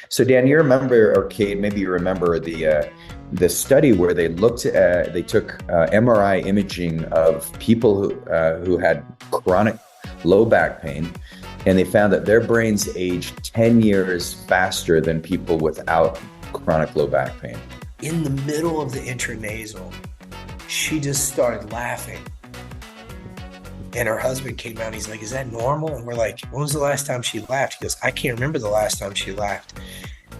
So Dan, you remember, or Kate, maybe you remember the study where they took MRI imaging of people who had chronic low back pain, and they found that their brains aged 10 years faster than people without chronic low back pain. In the middle of the intranasal, she just started laughing. And her husband came out and he's like, "Is that normal?" And we're like, "When was the last time she laughed?" He goes, "I can't remember the last time she laughed."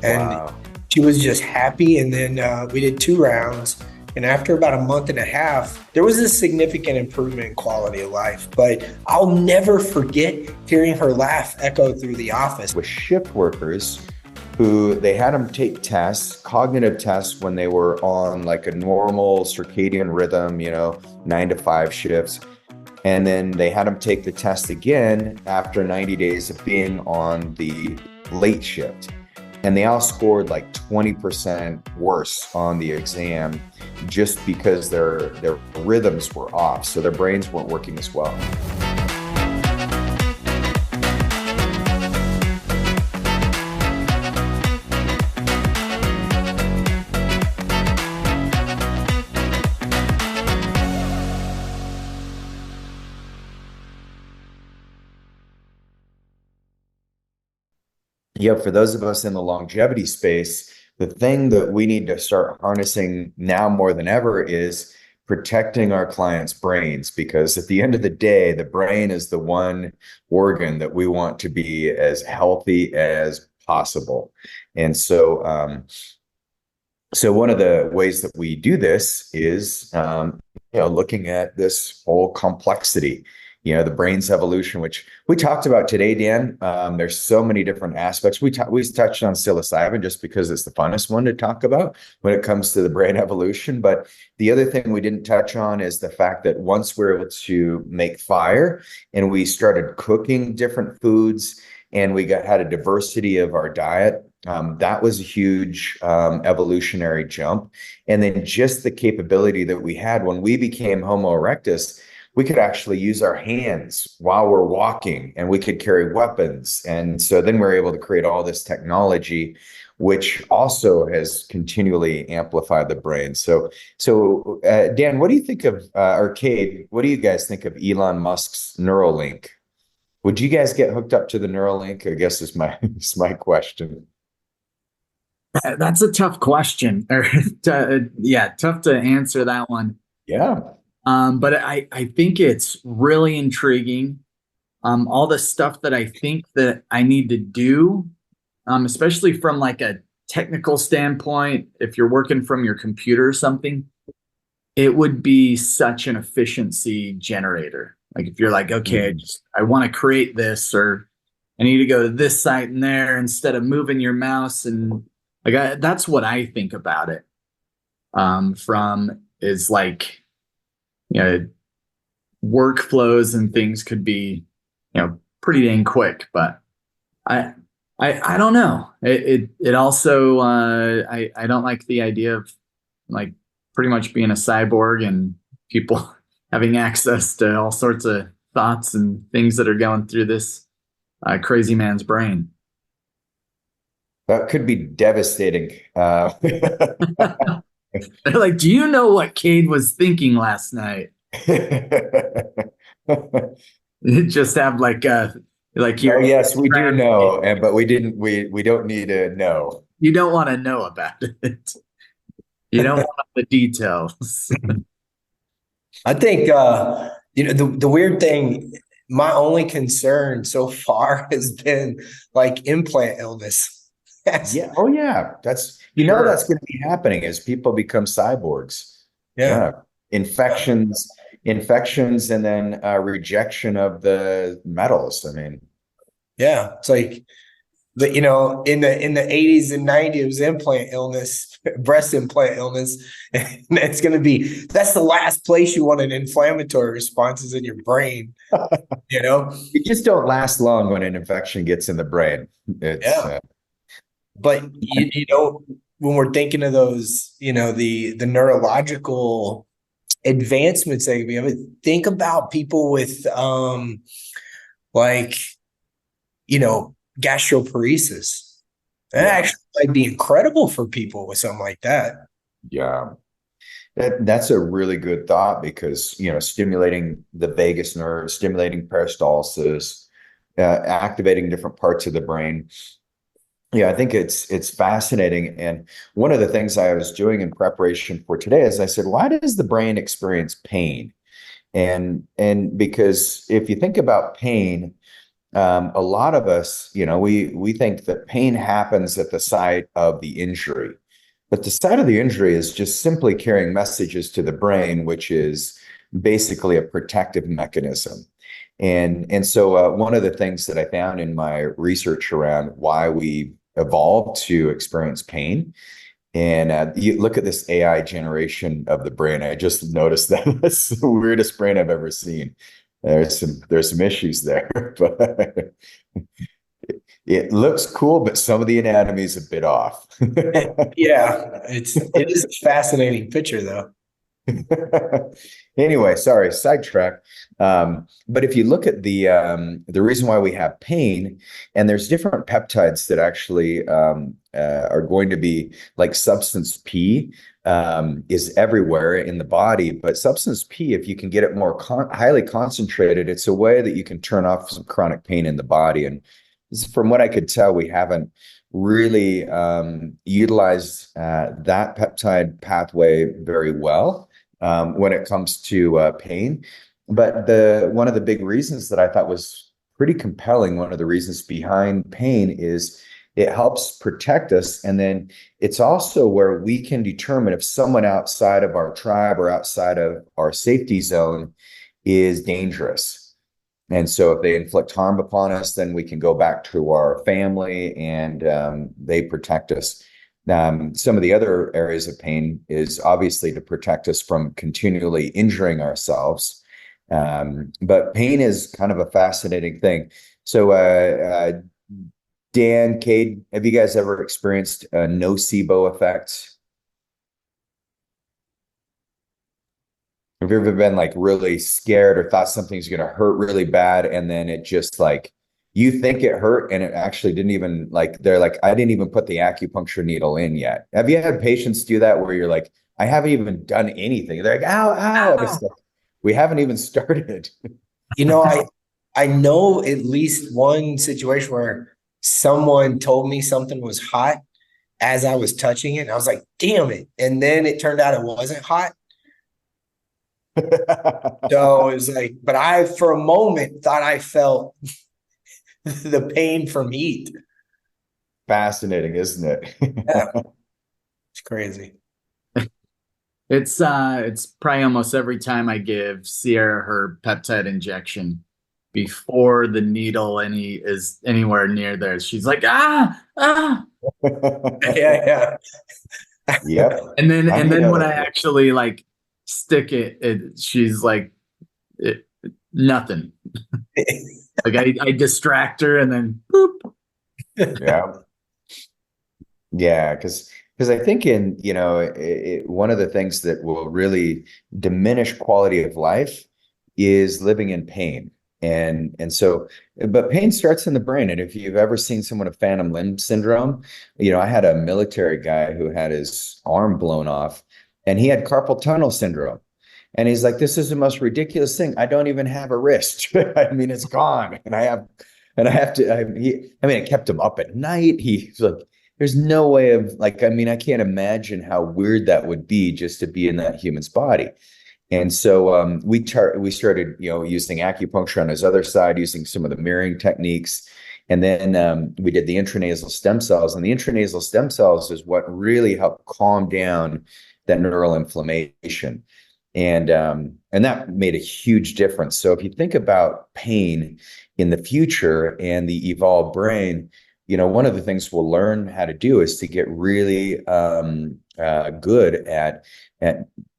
And Wow. she was just happy. And then we did 2 rounds. And after about a month and a half, there was a significant improvement in quality of life. But I'll never forget hearing her laugh echo through the office. With shift workers who they had them take tests, cognitive tests, when they were on like a normal circadian rhythm, 9 to 5 shifts. And then they had them take the test again after 90 days of being on the late shift. And they all scored like 20% worse on the exam just because their rhythms were off. So their brains weren't working as well. Yeah, for those of us in the longevity space, the thing that we need to start harnessing now more than ever is protecting our clients' brains, because at the end of the day, the brain is the one organ that we want to be as healthy as possible. And so one of the ways that we do this is, looking at this whole complexity, the brain's evolution, which we talked about today, Dan. There's so many different aspects. We touched on psilocybin just because it's the funnest one to talk about when it comes to the brain evolution. But the other thing we didn't touch on is the fact that once we're able to make fire and we started cooking different foods and we had a diversity of our diet, that was a huge evolutionary jump. And then just the capability that we had when we became Homo erectus, we could actually use our hands while we're walking and we could carry weapons. And so then we're able to create all this technology, which also has continually amplified the brain. So Dan, what do you think of, Arcade, what do you guys think of Elon Musk's Neuralink? Would you guys get hooked up to the Neuralink? I guess is my question. That's a tough question. Yeah, tough to answer that one. Yeah. But I think it's really intriguing. All the stuff that I think that I need to do, especially from like a technical standpoint, if you're working from your computer or something, it would be such an efficiency generator. Like if you're like, okay, I want to create this, or I need to go to this site and there instead of moving your mouse, and that's what I think about it. From is like, workflows and things could be, pretty dang quick, but I don't know. It also, I don't like the idea of like pretty much being a cyborg and people having access to all sorts of thoughts and things that are going through this crazy man's brain. That could be devastating. They're like, do you know what Cade was thinking last night? Just have like oh, yes, we do know, but we don't need to know. You don't want to know about it. You don't want the details. I think the weird thing, my only concern so far has been like implant illness. Yeah. Oh, yeah. That's that's going to be happening as people become cyborgs. Yeah. Infections, and then rejection of the metals. I mean, yeah, it's like in the 80s and 90s, it was implant illness, breast implant illness. And that's the last place you want an inflammatory response is in your brain. You just don't last long when an infection gets in the brain. But when we're thinking of those, the neurological advancements that we have, think about people with gastroparesis. That Yeah. actually might be incredible for people with something like that. Yeah. That's a really good thought because, stimulating the vagus nerve, stimulating peristalsis, activating different parts of the brain. Yeah, I think it's fascinating. And one of the things I was doing in preparation for today is I said, why does the brain experience pain? And because if you think about pain, a lot of us, we think that pain happens at the site of the injury, but the site of the injury is just simply carrying messages to the brain, which is basically a protective mechanism. And so one of the things that I found in my research around why we evolved to experience pain, and you look at this AI generation of the brain. I just noticed that that's the weirdest brain I've ever seen. There's some issues there, but it looks cool, but some of the anatomy is a bit off. Yeah, it is a fascinating picture though. Anyway, sorry, sidetrack. But if you look at the reason why we have pain, and there's different peptides that actually are going to be like substance P is everywhere in the body, but substance P, if you can get it more highly concentrated, it's a way that you can turn off some chronic pain in the body. And from what I could tell, we haven't really utilized that peptide pathway very well when it comes to pain. But one of the big reasons that I thought was pretty compelling, one of the reasons behind pain is it helps protect us. And then it's also where we can determine if someone outside of our tribe or outside of our safety zone is dangerous. And so if they inflict harm upon us, then we can go back to our family and they protect us. Some of the other areas of pain is obviously to protect us from continually injuring ourselves. But pain is kind of a fascinating thing. So, Dan, Cade, have you guys ever experienced a nocebo effect? Have you ever been like really scared or thought something's going to hurt really bad, and then it just like you think it hurt and it actually didn't even like they're like, I didn't even put the acupuncture needle in yet. Have you had patients do that where you're like, I haven't even done anything? They're like, ow, ow. And it's like, we haven't even started. You know, I know at least one situation where someone told me something was hot as I was touching it. And I was like, damn it. And then it turned out it wasn't hot. So it was like, but I, for a moment, thought I felt the pain from heat. Fascinating, isn't it? Yeah, it's crazy. It's probably almost every time I give Sierra her peptide injection before the needle is anywhere near there. She's like, ah. Yeah. Yep. And then when I that. actually like stick it, she's like, nothing. Like I distract her and then boop. Yeah. Yeah, because I think one of the things that will really diminish quality of life is living in pain. And so, but pain starts in the brain. And if you've ever seen someone with phantom limb syndrome, I had a military guy who had his arm blown off and he had carpal tunnel syndrome. And he's like, this is the most ridiculous thing. I don't even have a wrist. I mean, it's gone. And I have to, it kept him up at night. He's like, there's no way of like, I can't imagine how weird that would be just to be in that human's body. And so we started, using acupuncture on his other side, using some of the mirroring techniques. And then we did the intranasal stem cells. And the intranasal stem cells is what really helped calm down that neural inflammation. And that made a huge difference. So if you think about pain in the future and the evolved brain, one of the things we'll learn how to do is to get really good at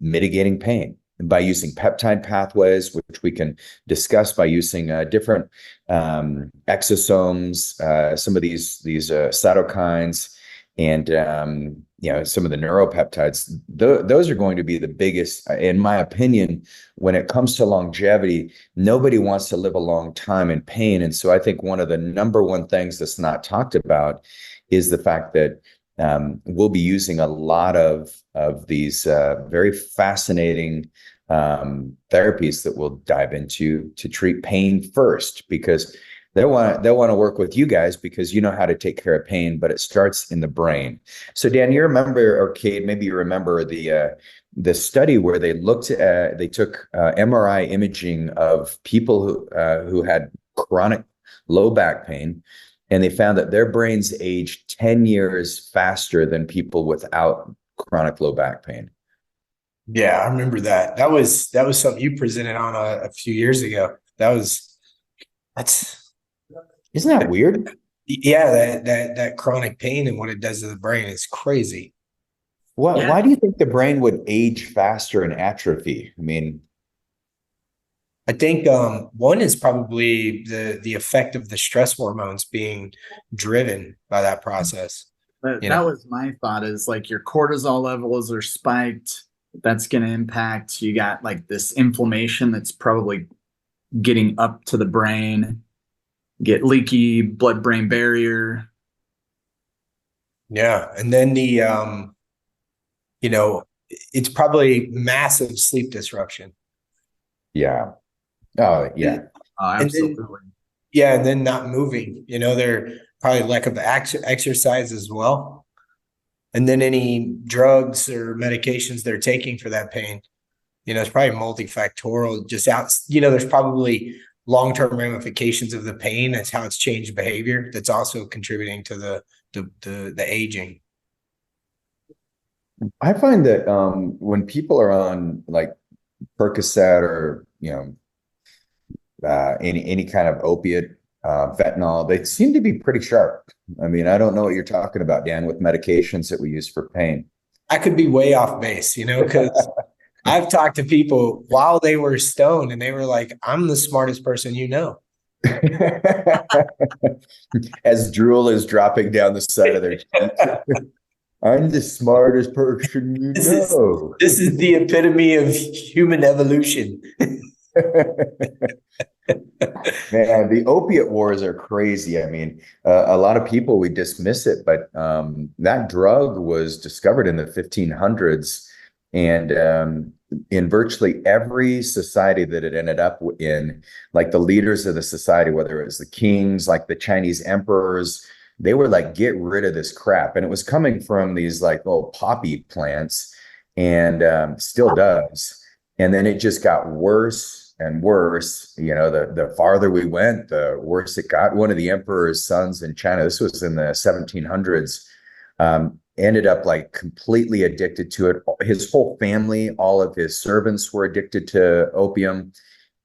mitigating pain by using peptide pathways, which we can discuss by using different exosomes, some of these cytokines, and some of the neuropeptides. Those are going to be the biggest, in my opinion, when it comes to longevity. Nobody wants to live a long time in pain, and so I think one of the number one things that's not talked about is the fact that we'll be using a lot of these very fascinating therapies that we'll dive into to treat pain first, because they'll want to work with you guys because you know how to take care of pain, but it starts in the brain. So Dan, you remember, or Kate, maybe you remember the study where they took MRI imaging of people who had chronic low back pain, and they found that their brains aged 10 years faster than people without chronic low back pain. Yeah, I remember that. That was something you presented on a few years ago. That's Isn't that weird? Yeah, that chronic pain and what it does to the brain is crazy. Why do you think the brain would age faster and atrophy? I mean, I think one is probably the effect of the stress hormones being driven by that process. That was my thought, is like your cortisol levels are spiked. That's going to impact. You got like this inflammation that's probably getting up to the brain, get leaky blood-brain barrier. Yeah. And then it's probably massive sleep disruption. yeah. Oh, yeah. Absolutely. And then not moving, they're probably lack of exercise as well. And then any drugs or medications they're taking for that pain, it's probably multifactorial. There's probably long-term ramifications of the pain. That's how it's changed behavior. That's also contributing to the aging. I find that when people are on like Percocet or any kind of opiate, fentanyl, they seem to be pretty sharp. I mean, I don't know what you're talking about, Dan, with medications that we use for pain. I could be way off base, because I've talked to people while they were stoned and they were like, I'm the smartest person you know. As drool is dropping down the side of their teeth. I'm the smartest person you know. This is the epitome of human evolution. Man, the opiate wars are crazy. I mean, a lot of people, we dismiss it, but that drug was discovered in the 1500s, and in virtually every society that it ended up in, like the leaders of the society, whether it was the kings, like the Chinese emperors, they were like, get rid of this crap. And it was coming from these like little poppy plants, and still does. And then it just got worse and worse. The farther we went, the worse it got. One of the emperor's sons in China, this was in the 1700s, ended up like completely addicted to it. His whole family, all of his servants were addicted to opium.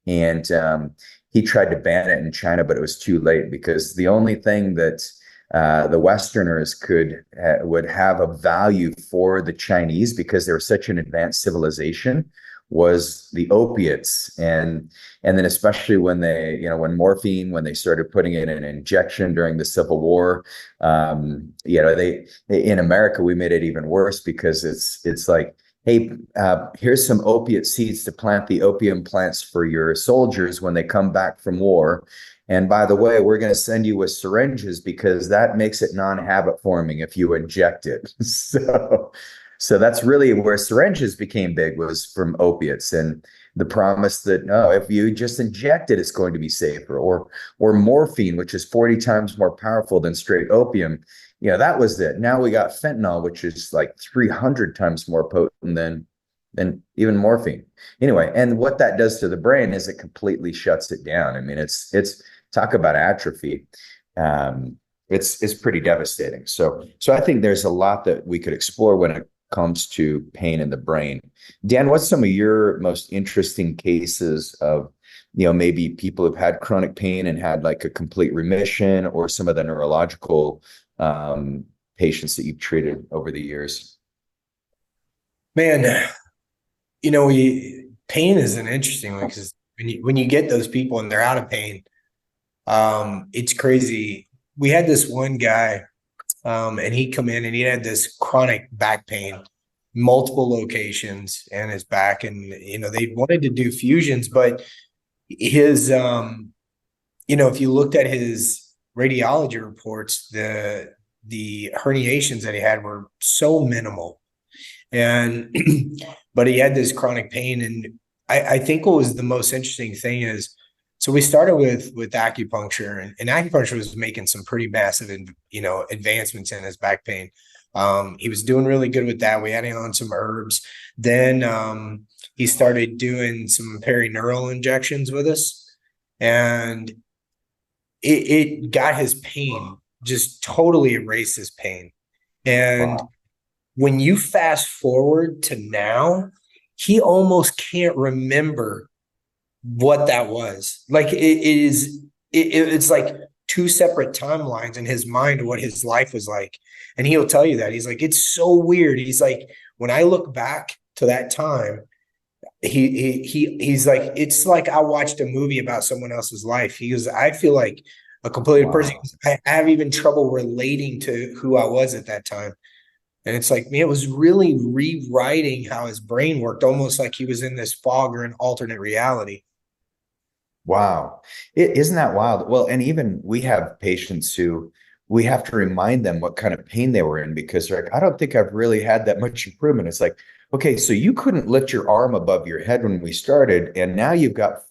And he tried to ban it in China, but it was too late, because the only thing that the Westerners would have a value for the Chinese, because they were such an advanced civilization, was the opiates. And then especially when when they started putting it in an injection during the Civil War, they in America, we made it even worse, because it's like, hey, here's some opiate seeds to plant the opium plants for your soldiers when they come back from war. And by the way, we're going to send you with syringes, because that makes it non-habit forming if you inject it. So that's really where syringes became big, was from opiates, and the promise that, no, if you just inject it, it's going to be safer. Or morphine, which is 40 times more powerful than straight opium. That was it. Now we got fentanyl, which is like 300 times more potent than even morphine. Anyway, and what that does to the brain is it completely shuts it down. I mean, it's talk about atrophy. It's pretty devastating. So I think there's a lot that we could explore when it comes to pain in the brain. Dan, what's some of your most interesting cases of, maybe people who've had chronic pain and had like a complete remission, or some of the neurological patients that you've treated over the years? Man, pain is an interesting one, because when you get those people and they're out of pain, it's crazy. We had this one guy, and he'd come in and he had this chronic back pain, multiple locations in his back. And, they wanted to do fusions, but his, if you looked at his radiology reports, the the herniations that he had were so minimal, and but he had this chronic pain. And I think what was the most interesting thing is, so we started with acupuncture, and acupuncture was making some pretty massive, advancements in his back pain. He was doing really good with that. We had him on some herbs. Then he started doing some perineural injections with us, and it got his pain, just totally erased his pain. And Wow. when you fast forward to now, he almost can't remember what that was. Like it's like two separate timelines in his mind of what his life was like. And he'll tell you that. He's like, it's so weird. He's like, when I look back to that time, he's like, it's like I watched a movie about someone else's life. He goes, I feel like a completely person. Wow. I have even trouble relating to who I was at that time. And it's like, man, it was really rewriting how his brain worked, almost like he was in this fog or an alternate reality. Wow. Isn't that wild? Well, and even we have patients who we have to remind them what kind of pain they were in because they're like, I don't think I've really had that much improvement. It's like, okay, so you couldn't lift your arm above your head when we started, and now you've got,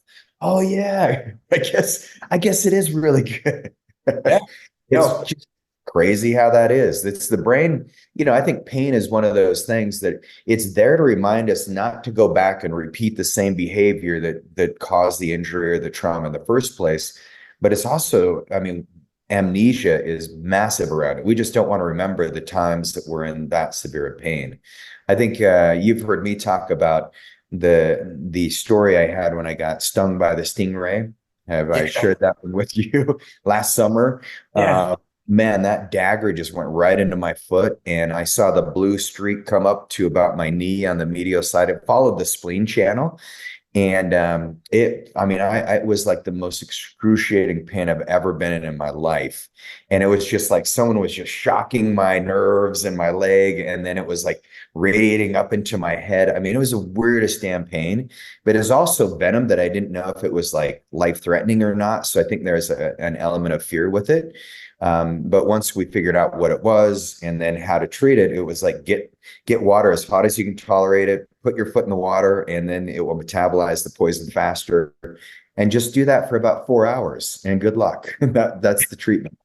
oh yeah, I guess it is really good. Yeah. It's No. just crazy how that is. It's the brain. I think pain is one of those things that it's there to remind us not to go back and repeat the same behavior that caused the injury or the trauma in the first place. But it's also, I mean, amnesia is massive around it. We just don't want to remember the times that we're in that severe pain. I think you've heard me talk about the story I had when I got stung by the stingray. Have I Yeah. shared that one with you last summer? Yeah. Man, that dagger just went right into my foot, and I saw the blue streak come up to about my knee on the medial side. It followed the spleen channel, and I mean, it was like the most excruciating pain I've ever been in my life. And it was just like someone was just shocking my nerves in my leg. And then it was like radiating up into my head. I mean, it was the weirdest damn pain, but it was also venom that I didn't know if it was like life threatening or not. So I think there's an element of fear with it. But once we figured out what it was and then how to treat it, it was like get water as hot as you can tolerate it, put your foot in the water, and then it will metabolize the poison faster. And just do that for about 4 hours, and good luck. That's the treatment.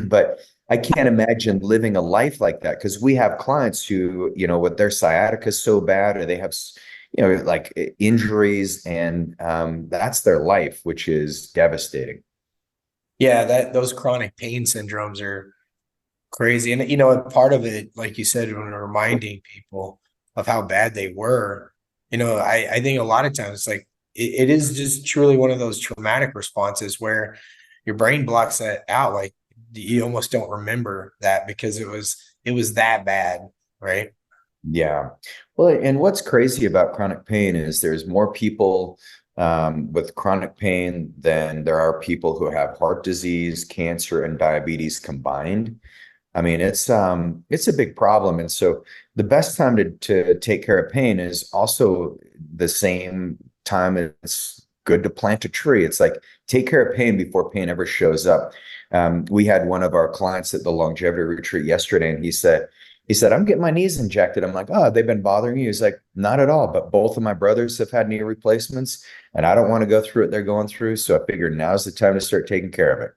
But I can't imagine living a life like that because we have clients who, with their sciatica is so bad, or they have, like injuries, and that's their life, which is devastating. Yeah. Those chronic pain syndromes are crazy. And, part of it, like you said, when reminding people of how bad they were, I think a lot of times, like, it is just truly one of those traumatic responses where your brain blocks that out. Like, you almost don't remember that because it was that bad. Right. Yeah. Well, and what's crazy about chronic pain is there's more people with chronic pain than there are people who have heart disease, cancer, and diabetes combined. I mean, it's a big problem. And so the best time to take care of pain is also the same time it's good to plant a tree. It's like take care of pain before pain ever shows up. We had one of our clients at the longevity retreat yesterday, and he said, I'm getting my knees injected. I'm like, oh, they've been bothering you? He's like, not at all. But both of my brothers have had knee replacements, and I don't want to go through what they're going through. So I figured now's the time to start taking care of it.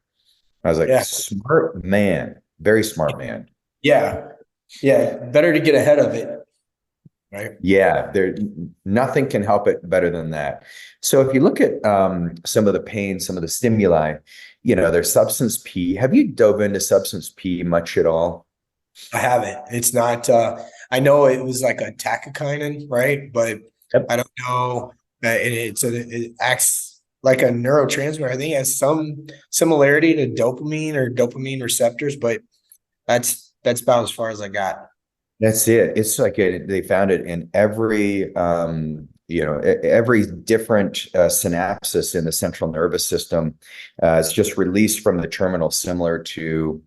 I was like, Yeah. smart man, very smart man. Yeah. Yeah. Better to get ahead of it. Right. Yeah, nothing can help it better than that. So if you look at some of the pain, some of the stimuli, there's substance P. Have you dove into substance P much at all? I haven't. It's not, I know it was like a tachykinin, right? But I Yep. don't know. It acts like a neurotransmitter. I think it has some similarity to dopamine or dopamine receptors, but that's about as far as I got. That's it. It's like they found it in every different synapses in the central nervous system. It's just released from the terminal, similar to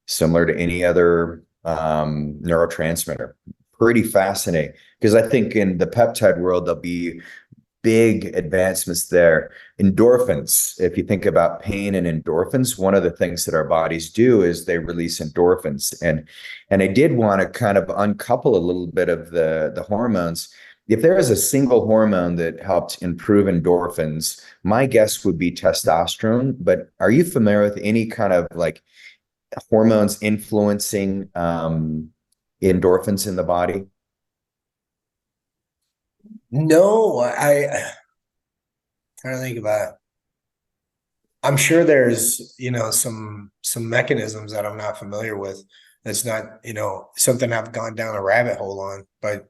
any other neurotransmitter. Pretty fascinating because I think in the peptide world there'll be big advancements there. Endorphins, if you think about pain and endorphins, one of the things that our bodies do is they release endorphins. And I did want to kind of uncouple a little bit of the hormones. If there is a single hormone that helped improve endorphins, my guess would be testosterone. But are you familiar with any kind of like hormones influencing endorphins in the body? No, I trying to think about it. I'm sure there's, some mechanisms that I'm not familiar with. That's not, something I've gone down a rabbit hole on, but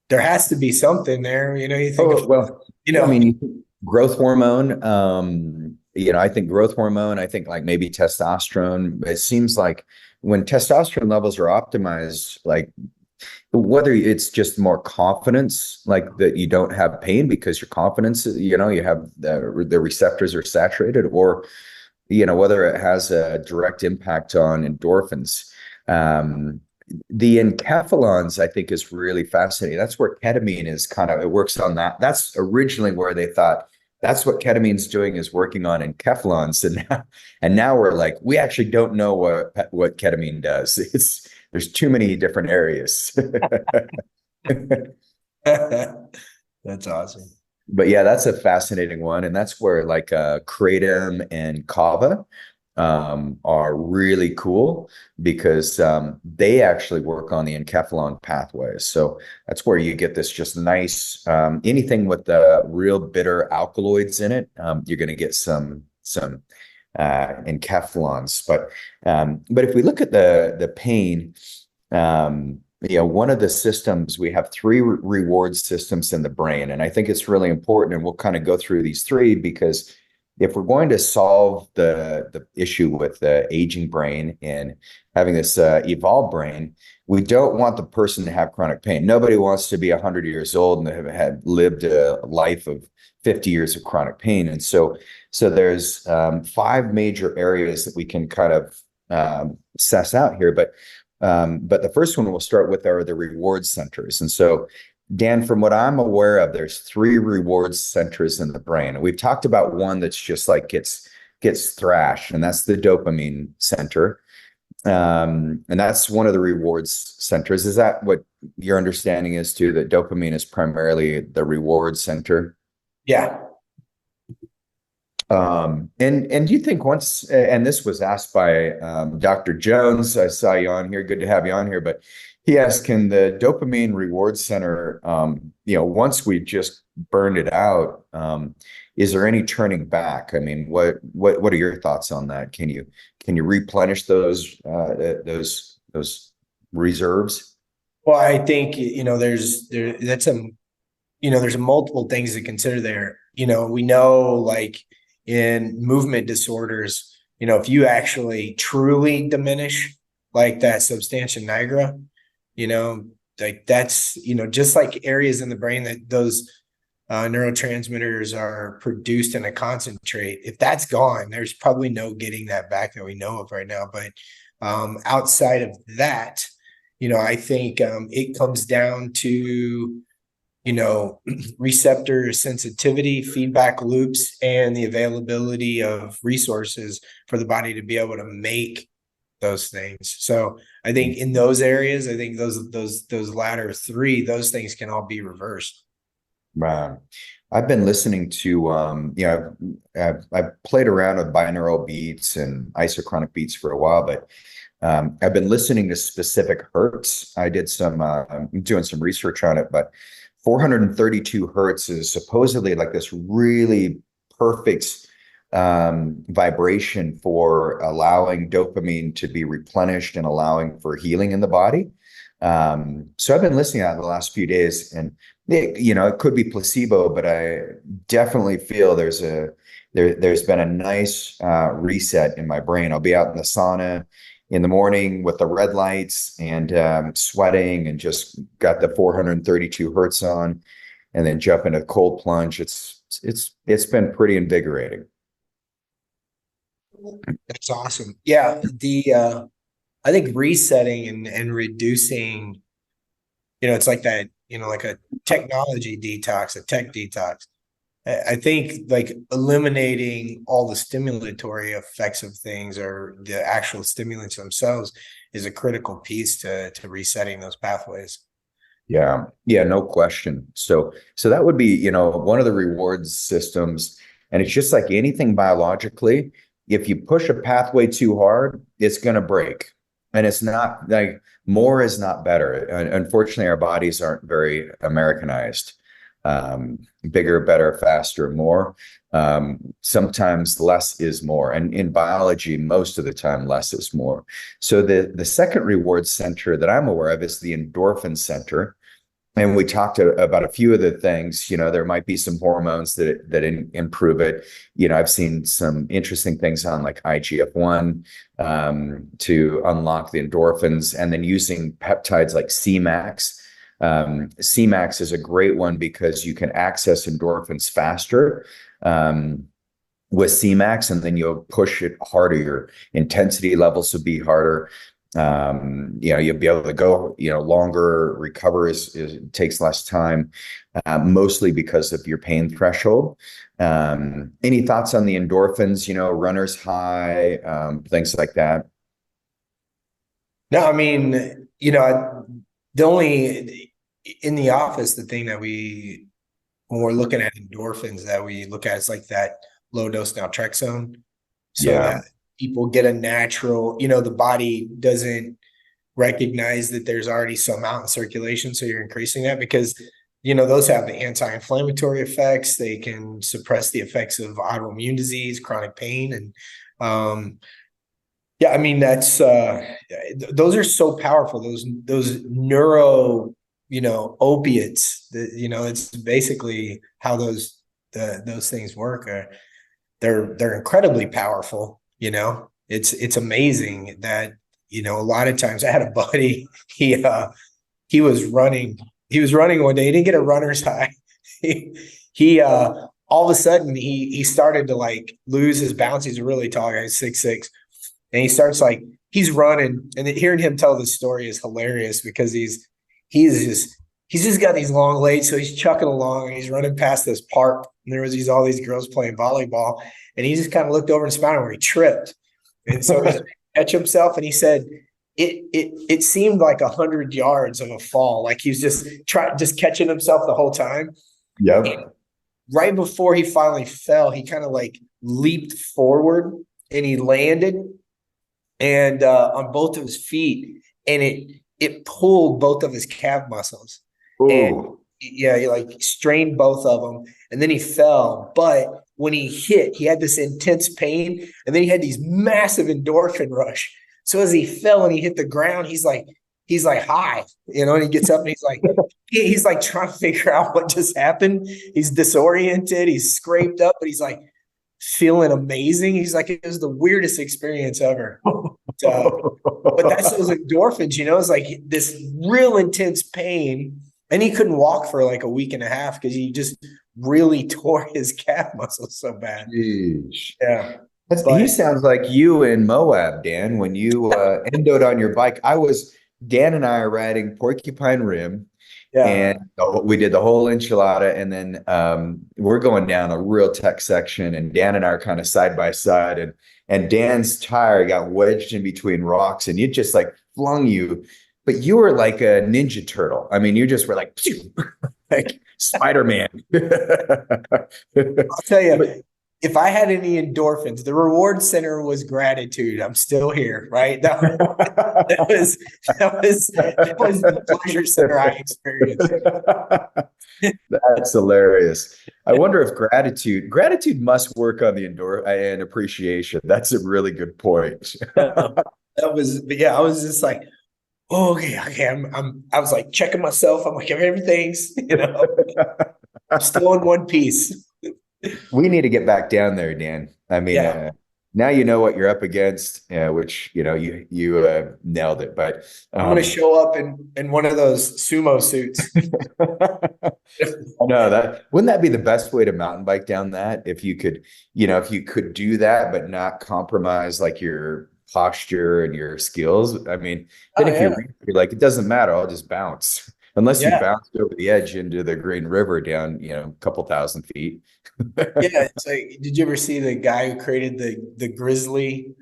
there has to be something there. You think Oh, well, you I know, mean, growth hormone, I think growth hormone, I think like maybe testosterone. It seems like when testosterone levels are optimized, like whether it's just more confidence, like that you don't have pain because your confidence, you have the receptors are saturated, or whether it has a direct impact on endorphins. The encaphalons, I think, is really fascinating. That's where ketamine is it works on that. That's originally where they thought that's what ketamine's doing, is working on encaphalons. And now we're like, we actually don't know what ketamine does. There's too many different areas. that's awesome. But yeah, that's a fascinating one. And that's where like kratom and kava are really cool, because they actually work on the enkephalon pathways. So that's where you get this just nice, anything with the real bitter alkaloids in it, you're going to get some enkephalons. But if we look at the pain, one of the systems, we have three reward systems in the brain. And I think it's really important. And we'll kind of go through these three, because if we're going to solve the issue with the aging brain and having this evolved brain, we don't want the person to have chronic pain. Nobody wants to be 100 years old and have had lived a life of 50 years of chronic pain. And so there's five major areas that we can kind of suss out here. But the first one we'll start with are the reward centers. And so, Dan, from what I'm aware of, there's three reward centers in the brain. And we've talked about one that's just like gets thrashed, and that's the dopamine center. And that's one of the rewards centers. Is that what your understanding is too, that dopamine is primarily the reward center? Yeah. And do you think once, and this was asked by Dr. Jones, I saw you on here, good to have you on here, but he asked, can the dopamine reward center, once we just burned it out, is there any turning back? I mean, what are your thoughts on that? Can you replenish those reserves? Well, I think, there's multiple things to consider there. We know, like in movement disorders, if you actually truly diminish like that substantia nigra, like that's, just like areas in the brain that those neurotransmitters are produced in a concentrate. If that's gone, there's probably no getting that back that we know of right now. But outside of that, I think it comes down to, receptor sensitivity, feedback loops, and the availability of resources for the body to be able to make those things. So I think in those areas, I think those latter three, those things can all be reversed. Wow. I've been listening to, I've played around with binaural beats and isochronic beats for a while, but I've been listening to specific hertz. I'm doing some research on it, but 432 hertz is supposedly like this really perfect vibration for allowing dopamine to be replenished and allowing for healing in the body. So I've been listening to that the last few days, and it could be placebo, but I definitely feel there's been a nice reset in my brain. I'll be out in the sauna in the morning with the red lights and sweating, and just got the 432 hertz on, and then jump into a cold plunge. It's been pretty invigorating. That's awesome. Yeah. I think resetting and reducing, it's like that, like a technology detox, a tech detox. I think like eliminating all the stimulatory effects of things or the actual stimulants themselves is a critical piece to resetting those pathways. Yeah. Yeah, no question. So that would be, one of the rewards systems. And it's just like anything biologically, if you push a pathway too hard, it's going to break. And it's not like more is not better. And unfortunately, our bodies aren't very Americanized. Bigger, better, faster, more. Sometimes less is more. And in biology, most of the time, less is more. So the second reward center that I'm aware of is the endorphin center. And we talked about a few of the things. There might be some hormones that improve it. I've seen some interesting things on like IGF-1 to unlock the endorphins, and then using peptides like Cmax. Cmax is a great one because you can access endorphins faster with Cmax, and then you'll push it harder. Your intensity levels will be harder. You'll be able to go, longer, recover takes less time, mostly because of your pain threshold. Any thoughts on the endorphins, runner's high, things like that? No, I mean, the only in the office, the thing that when we're looking at endorphins that we look at is like that low dose naltrexone. So that people get a natural, the body doesn't recognize that there's already some out in circulation. So you're increasing that because, those have the anti-inflammatory effects. They can suppress the effects of autoimmune disease, chronic pain. And I mean, that's those are so powerful. Those neuro, opiates that, it's basically how those things work. They're incredibly powerful. It's amazing that, a lot of times I had a buddy, he was running one day. He didn't get a runner's high. He all of a sudden he started to like lose his balance. He's a really tall guy, 6'6", and he starts like, he's running, and hearing him tell this story is hilarious because he's just got these long legs. So he's chucking along and he's running past this park, and there was all these girls playing volleyball, and he just kind of looked over and smiled where he tripped. And so he catch himself, and he said it seemed like 100 yards of a fall. Like he was just catching himself the whole time. Yeah. Right before he finally fell, he kind of like leaped forward and he landed and on both of his feet, and it pulled both of his calf muscles. Ooh. And he like strained both of them, and then he fell. But when he hit, he had this intense pain, and then he had these massive endorphin rush. So as he fell and he hit the ground, he's like high, and he gets up and he's like trying to figure out what just happened. He's disoriented, he's scraped up, but he's like feeling amazing. He's like, it was the weirdest experience ever. But that's those endorphins, it's like this real intense pain. And he couldn't walk for like a week and a half because he just really tore his calf muscles so bad. Jeez. Yeah. He sounds like you in Moab, Dan, when you endoed on your bike. Dan and I are riding Porcupine Rim. Yeah. And we did the whole enchilada, and then we're going down a real tech section, and Dan and I are kind of side by side, and Dan's tire got wedged in between rocks, and it just like flung you. But you were like a Ninja Turtle. I mean, you just were like, like Spider-Man. I'll tell you, if I had any endorphins, the reward center was gratitude. I'm still here, right? That was the pleasure center I experienced. That's hilarious. I wonder if gratitude must work on the and appreciation. That's a really good point. I was just like, oh, okay. I was like checking myself. I'm like, everything's, I'm still in one piece. We need to get back down there, Dan. I mean, now you know what you're up against, which, you nailed it. But I'm going to show up in one of those sumo suits. No, wouldn't that be the best way to mountain bike down that? If you could do that, but not compromise like your posture and your skills. I mean, then you're like, it doesn't matter. I'll just bounce. unless you Yeah. bounced over the edge into the Green River down, a couple thousand feet. Yeah. It's like, did you ever see the guy who created the grizzly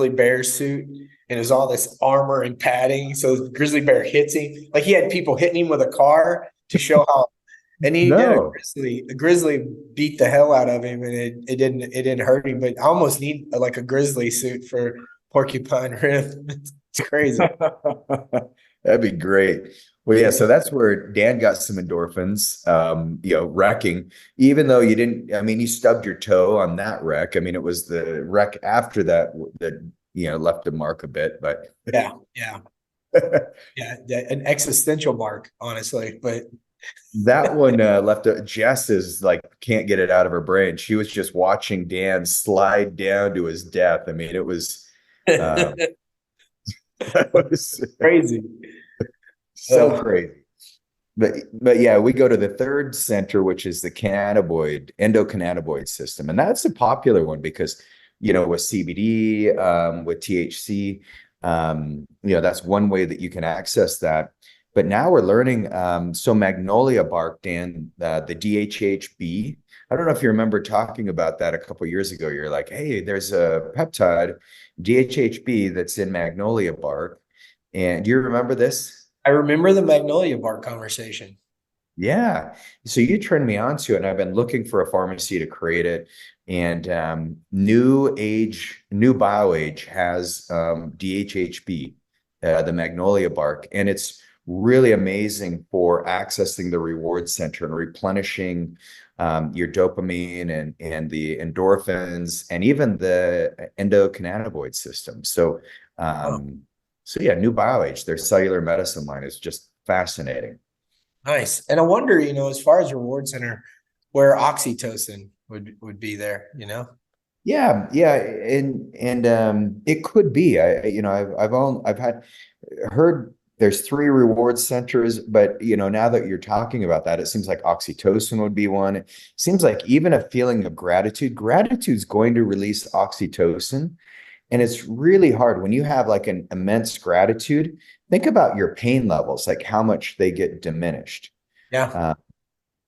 bear suit? And it was all this armor and padding. So the grizzly bear hits him. Like he had people hitting him with a car to show how, and he did No. a grizzly beat the hell out of him, and it didn't hurt him. But I almost need like a grizzly suit for Porcupine Riff. It's crazy. That'd be great. Well, yeah, so that's where Dan got some endorphins, wrecking, even though you didn't, I mean, you stubbed your toe on that wreck. I mean, it was the wreck after that left a mark a bit, but Yeah. An existential mark, honestly. But that one left Jess is like, can't get it out of her brain. She was just watching Dan slide down to his death. I mean, it was, that was crazy. so crazy. But yeah, we go to the third center, which is the endocannabinoid system. And that's a popular one because, with CBD, with THC, that's one way that you can access that. But now we're learning, so magnolia bark, Dan, the DHHB. I don't know if you remember talking about that a couple of years ago. You're like, hey, there's a peptide, DHHB, that's in magnolia bark. And do you remember this? I remember the magnolia bark conversation. Yeah. So you turned me on to it, and I've been looking for a pharmacy to create it. And New BioAge has DHHB, the magnolia bark, and it's really amazing for accessing the reward center and replenishing your dopamine and the endorphins and even the endocannabinoid system. So, yeah, New BioAge, their cellular medicine line is just fascinating. Nice. And I wonder, as far as reward center, where oxytocin would be there, Yeah, and it could be. I've heard there's 3 reward centers, but now that you're talking about that, it seems like oxytocin would be one. It seems like even a feeling of gratitude's going to release oxytocin. And it's really hard when you have like an immense gratitude. Think about your pain levels, like how much they get diminished. Yeah.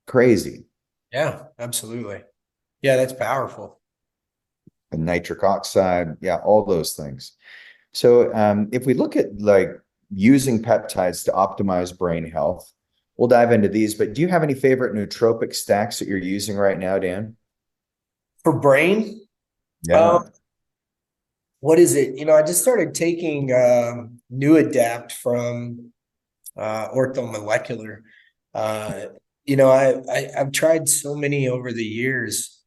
Crazy. Yeah, absolutely. Yeah, that's powerful. And nitric oxide, yeah, all those things. So if we look at like using peptides to optimize brain health, we'll dive into these. But do you have any favorite nootropic stacks that you're using right now, Dan? For brain? Yeah. What is it? I just started taking New Adapt from Orthomolecular. I've tried so many over the years.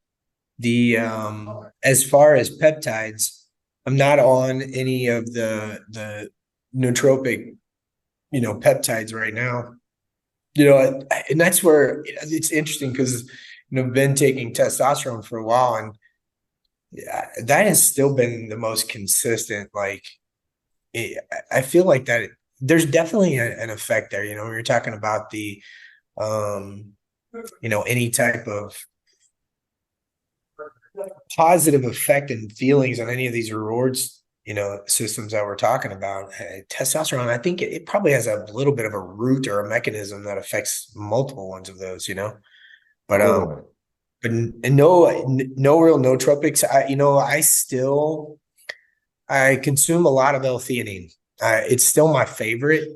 As far as peptides, I'm not on any of the nootropic, peptides right now. And that's where it's interesting because I've been taking testosterone for a while, and that has still been the most consistent. Like, I feel like that there's definitely an effect there. When you're talking about the, any type of positive effect and feelings on any of these rewards, systems that we're talking about. Testosterone, I think it probably has a little bit of a root or a mechanism that affects multiple ones of those, but, but no real nootropics. I consume a lot of L-theanine. It's still my favorite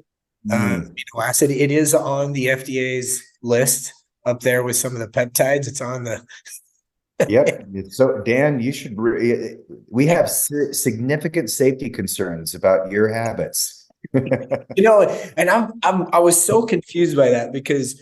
amino acid. It is on the FDA's list up there with some of the peptides. It's on the. Yep. So Dan, we have significant safety concerns about your habits. And I was so confused by that because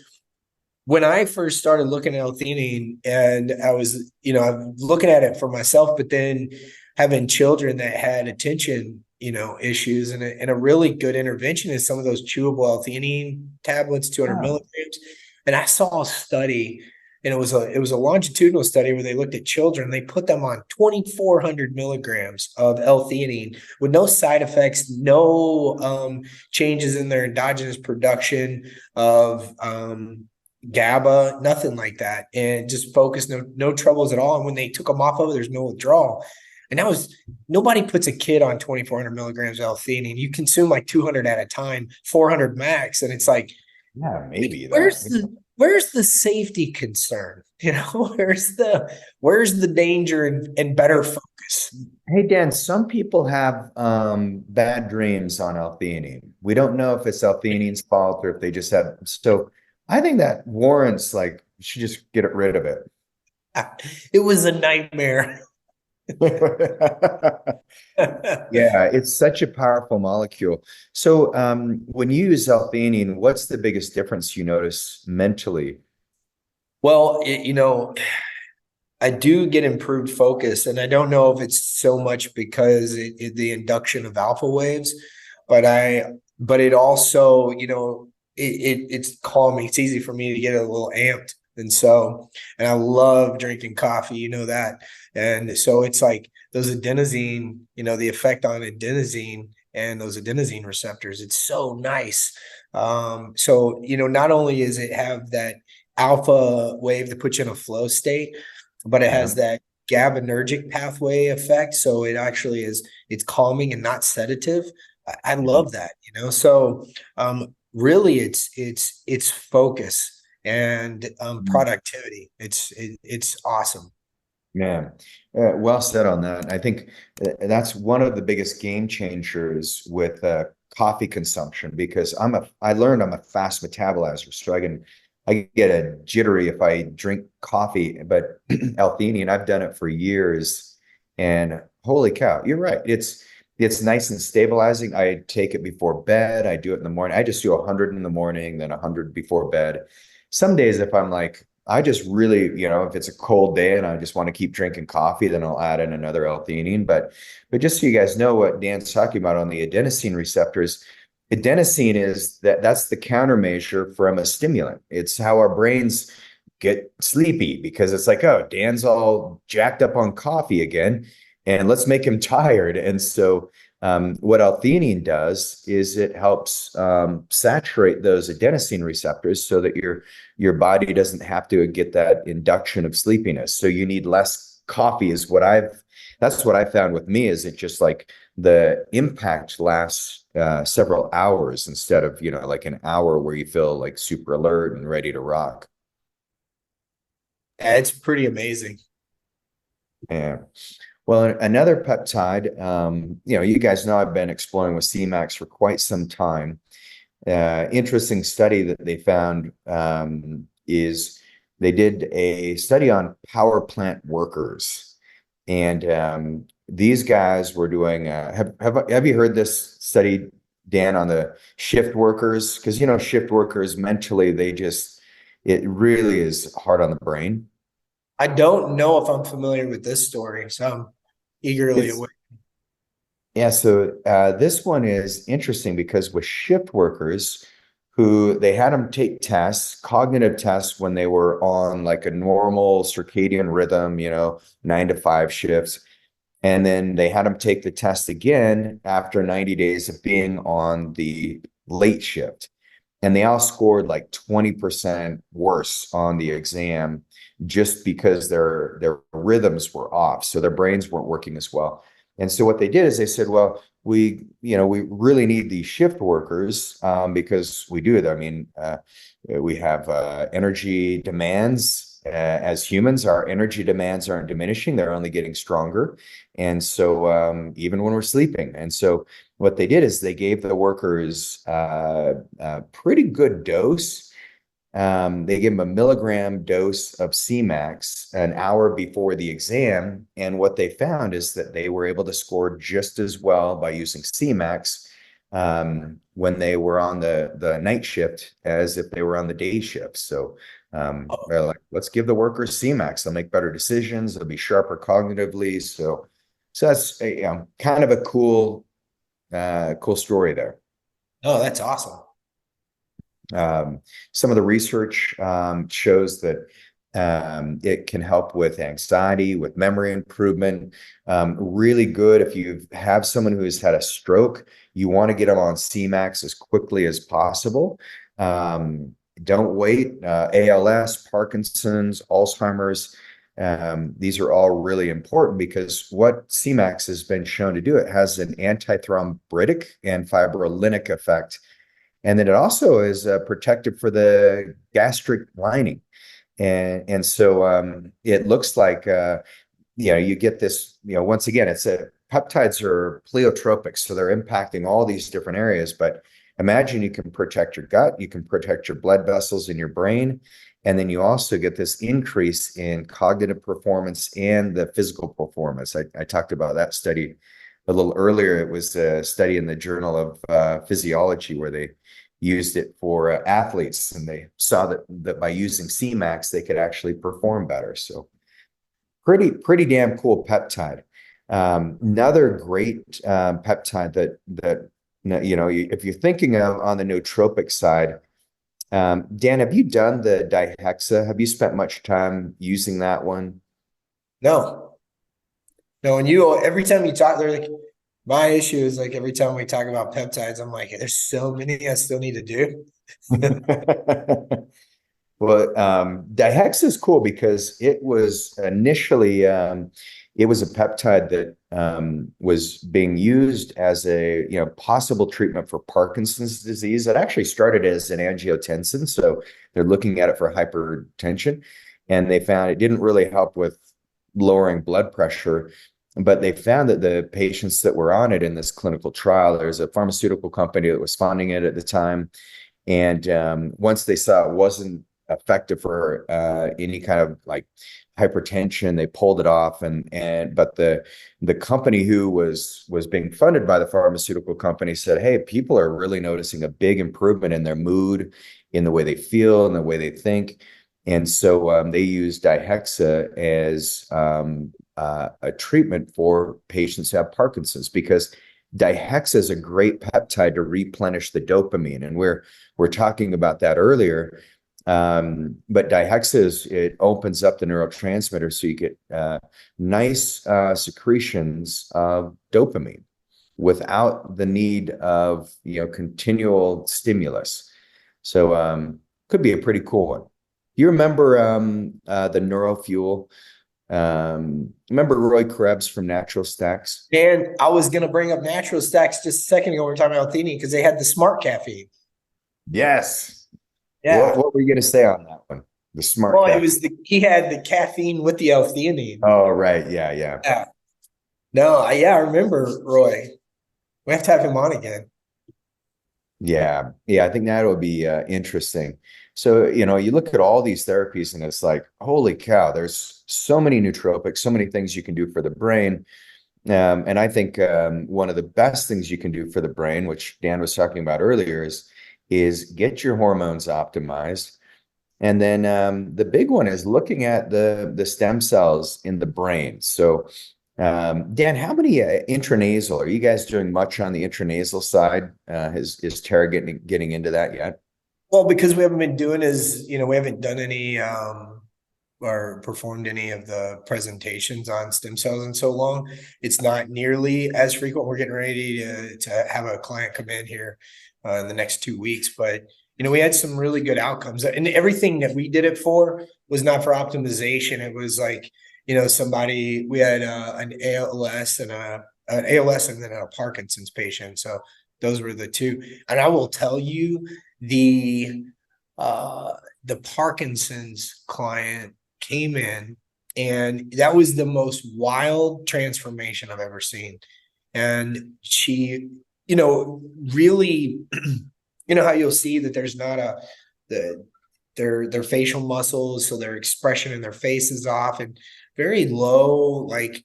when I first started looking at L-theanine, and I was, I'm looking at it for myself, but then having children that had attention, issues, and a really good intervention is some of those chewable L-theanine tablets, 200 milligrams. And I saw a study, and it was a longitudinal study where they looked at children. They put them on 2,400 milligrams of L-theanine with no side effects, no changes in their endogenous production of GABA, nothing like that, and just focused, no troubles at all. And when they took them off of it, there's no withdrawal. And that was, nobody puts a kid on 2,400 milligrams of L-theanine. You consume like 200 at a time, 400 max, and it's like Yeah, Like, maybe that. where's the safety concern? You know, where's the danger and better focus? Hey Dan, some people have bad dreams on L-theanine. We don't know if it's L-theanine's fault or if they just have. So I think that warrants like you should just get rid of it. It was a nightmare. Yeah, it's such a powerful molecule. So when you use L-theanine, what's the biggest difference you notice mentally? Well, I do get improved focus, and I don't know if it's so much because the induction of alpha waves, but it also, it's calming. It's easy for me to get a little amped. And I love drinking coffee, you know that. And so it's like those adenosine, the effect on adenosine and those adenosine receptors, it's so nice. So, not only is it have that alpha wave that puts you in a flow state, but it Yeah. has that GABAergic pathway effect. So it's calming and not sedative. I love that, So really it's focus and productivity. It's awesome. Yeah, well said on that. I think that's one of the biggest game changers with coffee consumption because I learned I'm a fast metabolizer, so I get a jittery if I drink coffee. But L-theanine, I've done it for years, and holy cow, you're right. It's nice and stabilizing. I take it before bed. I do it in the morning. I just do 100 in the morning, then 100 before bed. Some days, if I'm like I just really, if it's a cold day and I just want to keep drinking coffee, then I'll add in another L-theanine. But just so you guys know what Dan's talking about on the adenosine receptors, adenosine is that's the countermeasure from a stimulant. It's how our brains get sleepy because it's like, oh, Dan's all jacked up on coffee again, and let's make him tired. And so what L-theanine does is it helps saturate those adenosine receptors so that your body doesn't have to get that induction of sleepiness. So you need less coffee is that's what I found with me is it just like the impact lasts several hours instead of, like an hour where you feel like super alert and ready to rock. Yeah, it's pretty amazing. Yeah. Well, another peptide, you guys know I've been exploring with Cmax for quite some time. Interesting study that they found is they did a study on power plant workers, and these guys were doing. Have you heard this study, Dan, on the shift workers? Because shift workers mentally, it really is hard on the brain. I don't know if I'm familiar with this story, so I'm eagerly It's awaiting. Yeah, so this one is interesting because with shift workers who they had them take tests, cognitive tests when they were on like a normal circadian rhythm, 9 to 5 shifts. And then they had them take the test again after 90 days of being on the late shift. And they all scored like 20% worse on the exam just because their rhythms were off. So their brains weren't working as well. And so what they did is they said, well, we really need these shift workers because we do. I mean, we have energy demands as humans. Our energy demands aren't diminishing; they're only getting stronger. And so even when we're sleeping, and so what they did is they gave the workers a pretty good dose. They gave them a milligram dose of Cmax an hour before the exam. And what they found is that they were able to score just as well by using Cmax when they were on the night shift as if they were on the day shift. So they're like, let's give the workers Cmax. They'll make better decisions. They'll be sharper cognitively. So that's kind of a cool story there. Oh, that's awesome. Some of the research shows that it can help with anxiety, with memory improvement. Really good if you have someone who has had a stroke, you want to get them on Cmax as quickly as possible. Don't wait. ALS, Parkinson's, Alzheimer's. These are all really important because what Cmax has been shown to do, it has an antithrombotic and fibrinolytic effect. And then it also is protective for the gastric lining. And so it looks like, you get this, once again, peptides are pleiotropic, so they're impacting all these different areas. But imagine you can protect your gut, you can protect your blood vessels in your brain, and then you also get this increase in cognitive performance and the physical performance. I talked about that study a little earlier. It was a study in the Journal of Physiology where they used it for athletes, and they saw that by using Cmax, they could actually perform better. So pretty damn cool peptide. Another great peptide that if you're thinking of on the nootropic side, Dan, have you done the dihexa? Have you spent much time using that one? No, and every time you talk, they're like, my issue is like every time we talk about peptides, I'm like, there's so many I still need to do. Well, dihexa is cool because it was initially it was a peptide that was being used as a possible treatment for Parkinson's disease. It actually started as an angiotensin, so they're looking at it for hypertension, and they found it didn't really help with lowering blood pressure. But they found that the patients that were on it in this clinical trial, there's a pharmaceutical company that was funding it at the time, and once they saw it wasn't effective for any kind of like hypertension, they pulled it off. But the company who was being funded by the pharmaceutical company said, hey, people are really noticing a big improvement in their mood, in the way they feel, and the way they think. And so they used dihexa as a treatment for patients who have Parkinson's, because dihexa is a great peptide to replenish the dopamine, and we're talking about that earlier. But dihexa it opens up the neurotransmitter, so you get nice secretions of dopamine without the need of continual stimulus. So could be a pretty cool one. You remember the NeuroFuel? Remember Roy Krebs from Natural Stacks? And I was going to bring up Natural Stacks just a second ago. We were talking about theanine because they had the smart caffeine. Yes. Yeah. What were you going to say on that one? The smart. Well, he had the caffeine with the L-theanine. Oh, right. Yeah. No, I remember Roy. We have to have him on again. Yeah. I think that would be interesting. So, you look at all these therapies and it's like, holy cow, there's so many nootropics, so many things you can do for the brain. And I think one of the best things you can do for the brain, which Dan was talking about earlier, is get your hormones optimized. And then the big one is looking at the stem cells in the brain. So Dan, how many intranasal, are you guys doing much on the intranasal side? Is Tara getting into that yet? Well, because we haven't been doing we haven't done any or performed any of the presentations on stem cells in so long. It's not nearly as frequent. We're getting ready to have a client come in here in the next 2 weeks, but we had some really good outcomes, and everything that we did it for was not for optimization. It was like, we had an ALS and then a Parkinson's patient. So those were the two. And I will tell you, the Parkinson's client came in, and that was the most wild transformation I've ever seen. And she, really, how you'll see that there's not their facial muscles, so their expression in their face is off and very low, like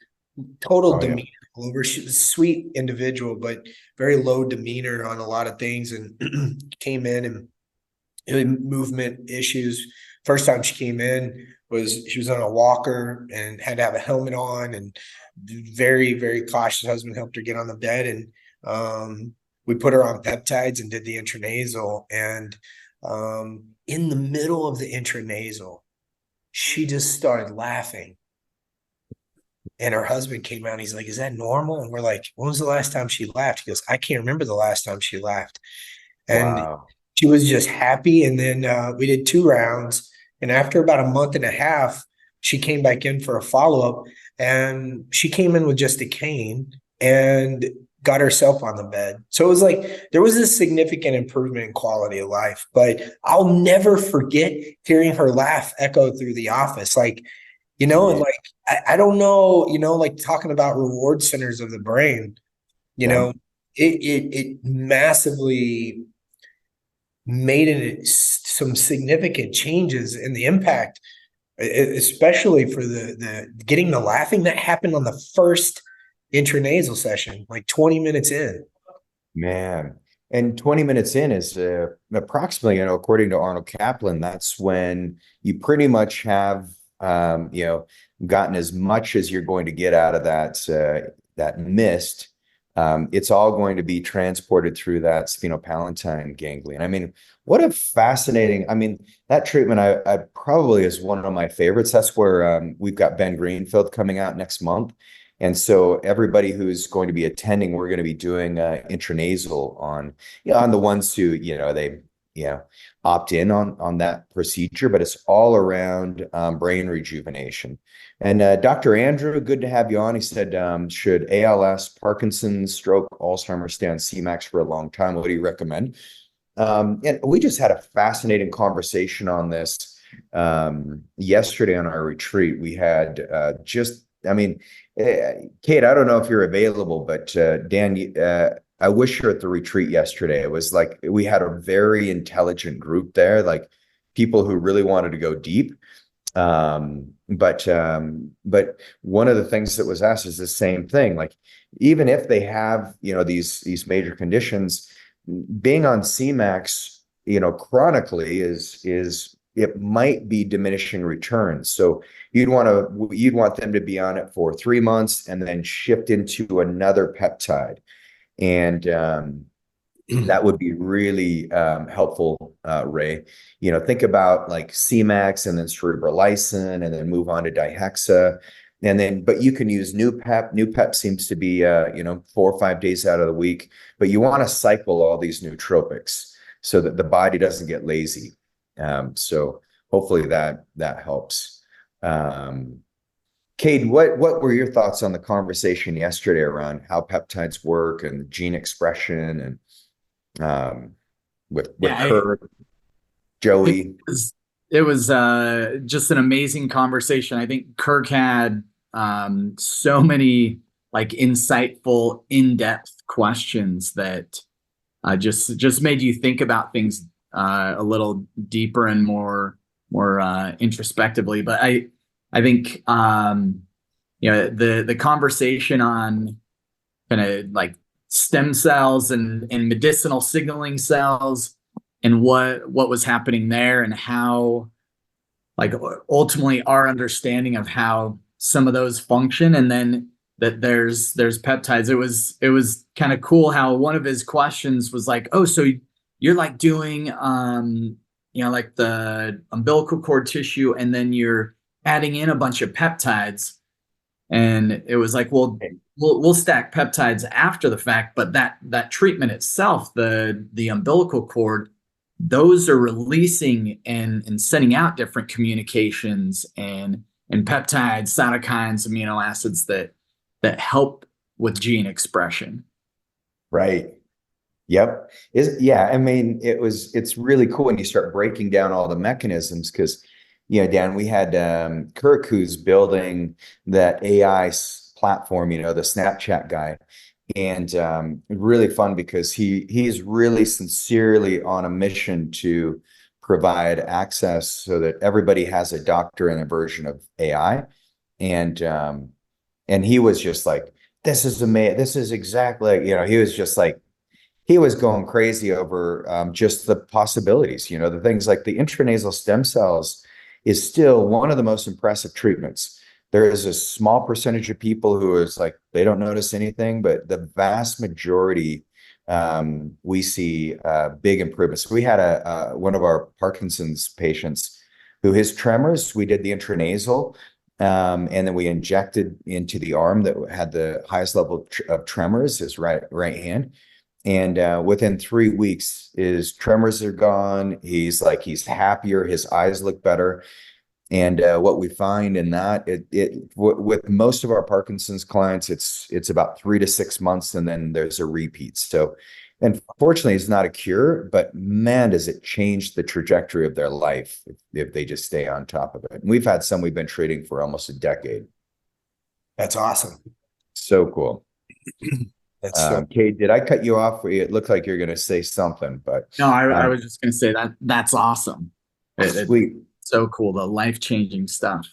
total demeanor. Over, she was a sweet individual, but very low demeanor on a lot of things, and came in and movement issues. First time she came in she was on a walker and had to have a helmet on, and very, very cautious. Husband helped her get on the bed, and we put her on peptides and did the intranasal. And in the middle of the intranasal, she just started laughing. And her husband came out and he's like, is that normal? And we're like, when was the last time she laughed? He goes, I can't remember the last time she laughed. And she was just happy. And then we did 2 rounds. And after about a month and a half, she came back in for a follow-up, and she came in with just a cane. And got herself on the bed. So it was like there was a significant improvement in quality of life. But I'll never forget hearing her laugh echo through the office. Like, and Yeah. like I don't know, like talking about reward centers of the brain, you Yeah. know, it massively made some significant changes in the impact, especially for the getting the laughing that happened on the first intranasal session, like 20 minutes in. Man. And 20 minutes in is approximately, according to Arnold Kaplan, that's when you pretty much have, gotten as much as you're going to get out of that mist. It's all going to be transported through that sphenopalatine ganglion. I mean, what a fascinating, I mean, that treatment I probably is one of my favorites. That's where we've got Ben Greenfield coming out next month. And so everybody who's going to be attending, we're going to be doing intranasal on the ones who, they, opt in on that procedure, but it's all around brain rejuvenation. And Dr. Andrew, good to have you on. He said, should ALS, Parkinson's, stroke, Alzheimer's stay on CMAX for a long time? What do you recommend? And we just had a fascinating conversation on this yesterday on our retreat. We had Kate, I don't know if you're available, but Dan, I wish you were at the retreat yesterday. It was like we had a very intelligent group there, like people who really wanted to go deep. But one of the things that was asked is the same thing. Like, even if they have, these major conditions, being on CMAX, chronically is it might be diminishing returns. So you'd want them to be on it for 3 months and then shift into another peptide. And that would be really helpful, Ray. Think about like CMAX and then cerebrolysin and then move on to dihexa. But you can use new pep. New pep seems to be, 4 or 5 days out of the week, but you want to cycle all these nootropics so that the body doesn't get lazy. So hopefully that helps. Cade, what were your thoughts on the conversation yesterday around how peptides work and gene expression and with Kurt, Joey? It was just an amazing conversation. I think Kirk had so many like insightful, in-depth questions that just made you think about things a little deeper and more introspectively. But I think the conversation on kind of like stem cells and medicinal signaling cells and what was happening there and how like ultimately our understanding of how some of those function, and then that there's peptides. It was kind of cool how one of his questions was like, oh, so you're like doing like the umbilical cord tissue and then you're adding in a bunch of peptides. And it was like, well, we'll stack peptides after the fact, but that treatment itself, the umbilical cord, those are releasing and sending out different communications and peptides, cytokines, amino acids that help with gene expression. Right. Yep. I mean, it's really cool when you start breaking down all the mechanisms because, Dan, we had Kirk who's building that AI platform, the Snapchat guy. And really fun because he's really sincerely on a mission to provide access so that everybody has a doctor and a version of AI. And he was just like, this is amazing. This is exactly, he was just like, he was going crazy over just the possibilities, the things like the intranasal stem cells is still one of the most impressive treatments. There is a small percentage of people who is like, they don't notice anything, but the vast majority, we see big improvements. We had one of our Parkinson's patients who his tremors, we did the intranasal, and then we injected into the arm that had the highest level of tremors, his right hand. And within 3 weeks, his tremors are gone. He's happier. His eyes look better. And what we find in that, with most of our Parkinson's clients, it's about 3 to 6 months, and then there's a repeat. So, unfortunately, it's not a cure, but man, does it change the trajectory of their life if they just stay on top of it. And we've had some we've been treating for almost a decade. That's awesome. So cool. That's so Kate, did I cut you off? It looked like you're going to say something, but No, I was just going to say that's awesome. sweet. So cool, the life-changing stuff.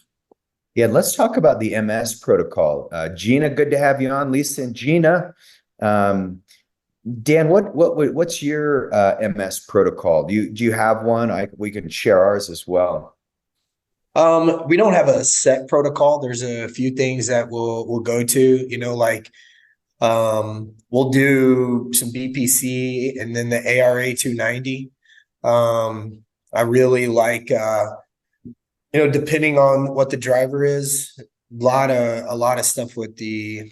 Yeah, let's talk about the MS protocol. Gina, good to have you on. Lisa and Gina. Dan, what's your MS protocol? Do you have one? We can share ours as well. we don't have a set protocol. There's a few things that we'll go to, like we'll do some BPC and then the ARA 290. I really like depending on what the driver is, a lot of stuff with the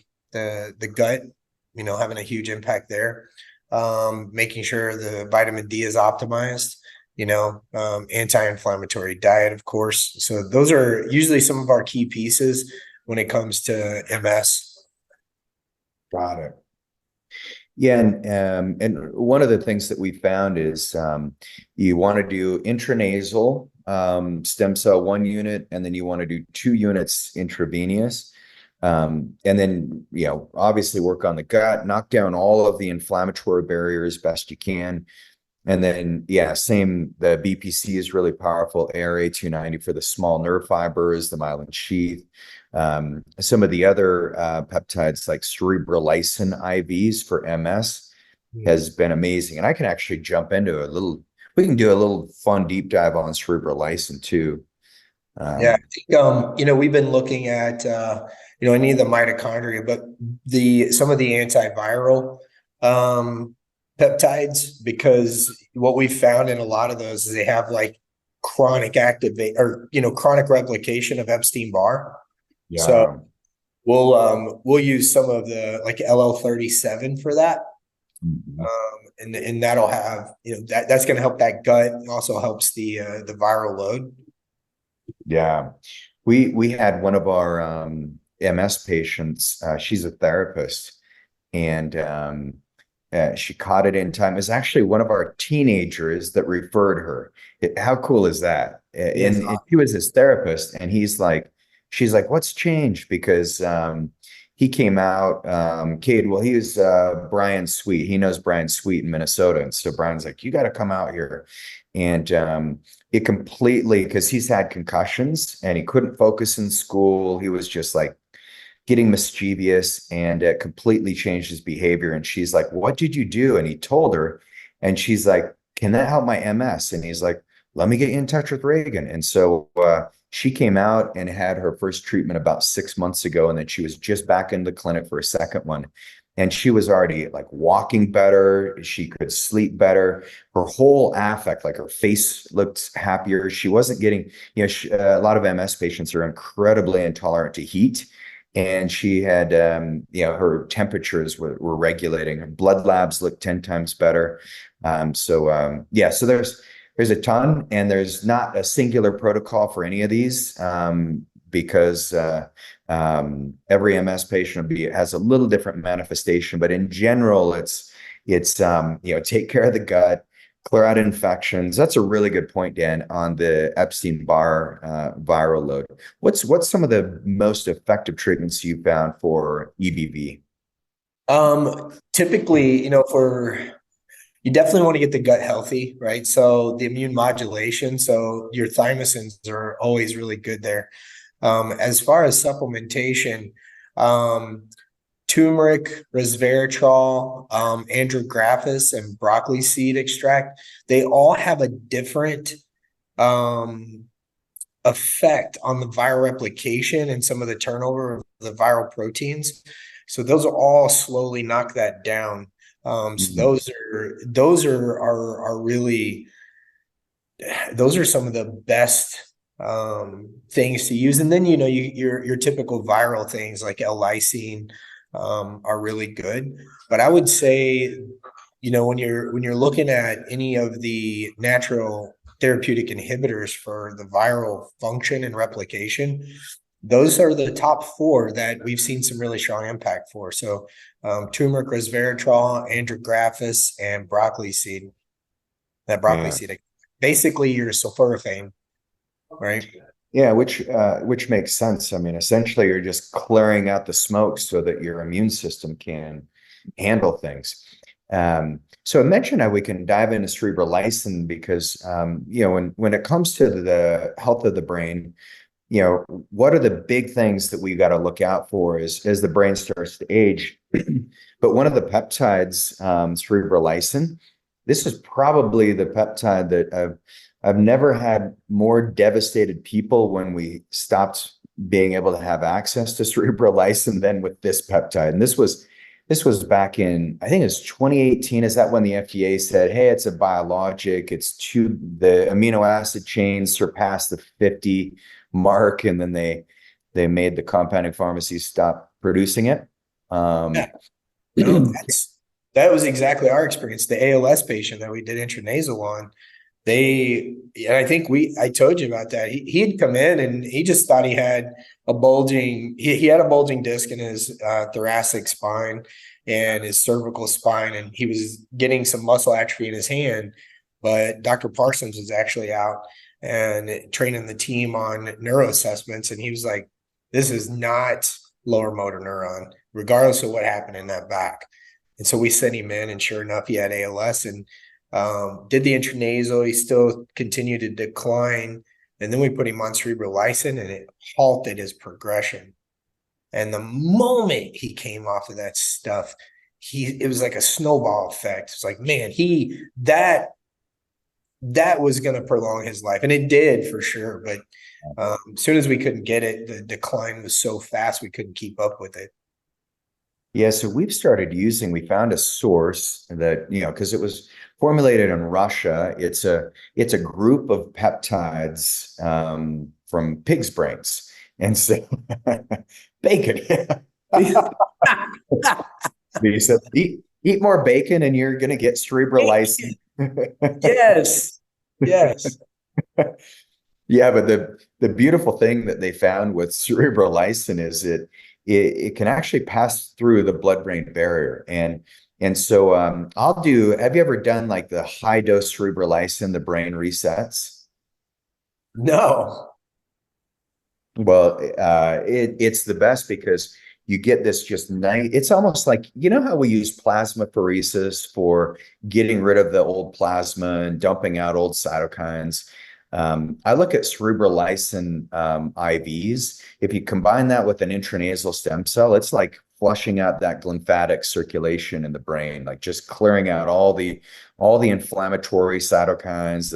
gut, having a huge impact there. Making sure the vitamin D is optimized, anti-inflammatory diet, of course. So those are usually some of our key pieces when it comes to MS. Got it. Yeah, and one of the things that we found is you want to do intranasal stem cell 1 unit, and then you want to do 2 units intravenous. And then, obviously work on the gut, knock down all of the inflammatory barriers best you can. And then, same, the BPC is really powerful. ARA 290 for the small nerve fibers, the myelin sheath. Some of the other peptides like cerebrolysin IVs for MS has been amazing. And I can actually jump into we can do a little fun deep dive on cerebrolysin too. I think, we've been looking at, any of the mitochondria, but some of the antiviral peptides, because what we found in a lot of those is they have like chronic chronic replication of Epstein-Barr. Yeah. So we'll use some of the like LL37 for that. Mm-hmm. And that'll have, that's going to help that gut. It also helps the viral load. Yeah. We had one of our MS patients, she's a therapist, and she caught it in time. It was actually one of our teenagers that referred her. How cool is that? And he was his therapist, and she's like, what's changed? Because he came out, Cade, well, he was Brian Sweet. He knows Brian Sweet in Minnesota. And so Brian's like, you got to come out here. And it completely, because he's had concussions and he couldn't focus in school. He was just like getting mischievous, and it completely changed his behavior. And she's like, what did you do? And he told her, and she's like, can that help my MS? And he's like, let me get you in touch with Regan. And so she came out and had her first treatment about 6 months ago. And then she was just back in the clinic for a second one. And she was already like walking better. She could sleep better. Her whole affect, like her face looked happier. She wasn't getting, a lot of MS patients are incredibly intolerant to heat. And she had, her temperatures were regulating. Her blood labs looked 10 times better. So there's a ton, and there's not a singular protocol for any of these because every MS patient has a little different manifestation. But in general, it's take care of the gut, clear out infections. That's a really good point, Dan, on the Epstein-Barr viral load. What's some of the most effective treatments you found for EBV? Typically, you definitely want to get the gut healthy, right? So the immune modulation, so your thymosins are always really good there. As far as supplementation, turmeric, resveratrol, andrographis, and broccoli seed extract, they all have a different effect on the viral replication and some of the turnover of the viral proteins. So those will all slowly knock that down. So those are really, those are some of the best things to use. And then your typical viral things like L-lysine are really good. But I would say, when you're looking at any of the natural therapeutic inhibitors for the viral function and replication. Those are the top four that we've seen some really strong impact for. So turmeric, resveratrol, andrographis, and broccoli seed. That broccoli seed, basically your sulforaphane, right? Yeah, which makes sense. I mean, essentially, you're just clearing out the smoke so that your immune system can handle things. So I mentioned how we can dive into cerebral lysin because when it comes to the health of the brain, what are the big things that we got to look out for as the brain starts to age? But one of the peptides, cerebral lysin, this is probably the peptide that I've never had more devastated people when we stopped being able to have access to cerebral lysin than with this peptide. And this was back in, I think it was 2018. Is that when the FDA said, hey, it's a biologic, the amino acid chains surpassed the 50 mark, and then they made the compounding pharmacies stop producing it. Yeah. No, that was exactly our experience. The ALS patient that we did intranasal on, I think I told you about that. He'd come in and he just thought he had a bulging, he had a bulging disc in his thoracic spine and his cervical spine, and he was getting some muscle atrophy in his hand. But Dr. Parsons was actually out and training the team on neuro assessments, and he was like, this is not lower motor neuron, regardless of what happened in that back. And so we sent him in, and sure enough, he had ALS and did the intranasal. He still continued to decline. And then we put him on cerebral lysin, and it halted his progression. And the moment he came off of that stuff, it was like a snowball effect. It's like, man, that was going to prolong his life. And it did for sure. But as soon as we couldn't get it, the decline was so fast, we couldn't keep up with it. Yeah, so we found a source that, because it was formulated in Russia. It's a group of peptides from pig's brains. And so bacon. He said, eat more bacon and you're going to get cerebral lysin. Yes. Yeah, but the beautiful thing that they found with cerebral lysin is it can actually pass through the blood-brain barrier. And so have you ever done like the high dose cerebral lysin, the brain resets? No. Well, it's the best because you get this just nice, it's almost like, how we use plasmapheresis for getting rid of the old plasma and dumping out old cytokines. I look at cerebral lysin IVs. If you combine that with an intranasal stem cell, it's like flushing out that lymphatic circulation in the brain, like just clearing out all the inflammatory cytokines,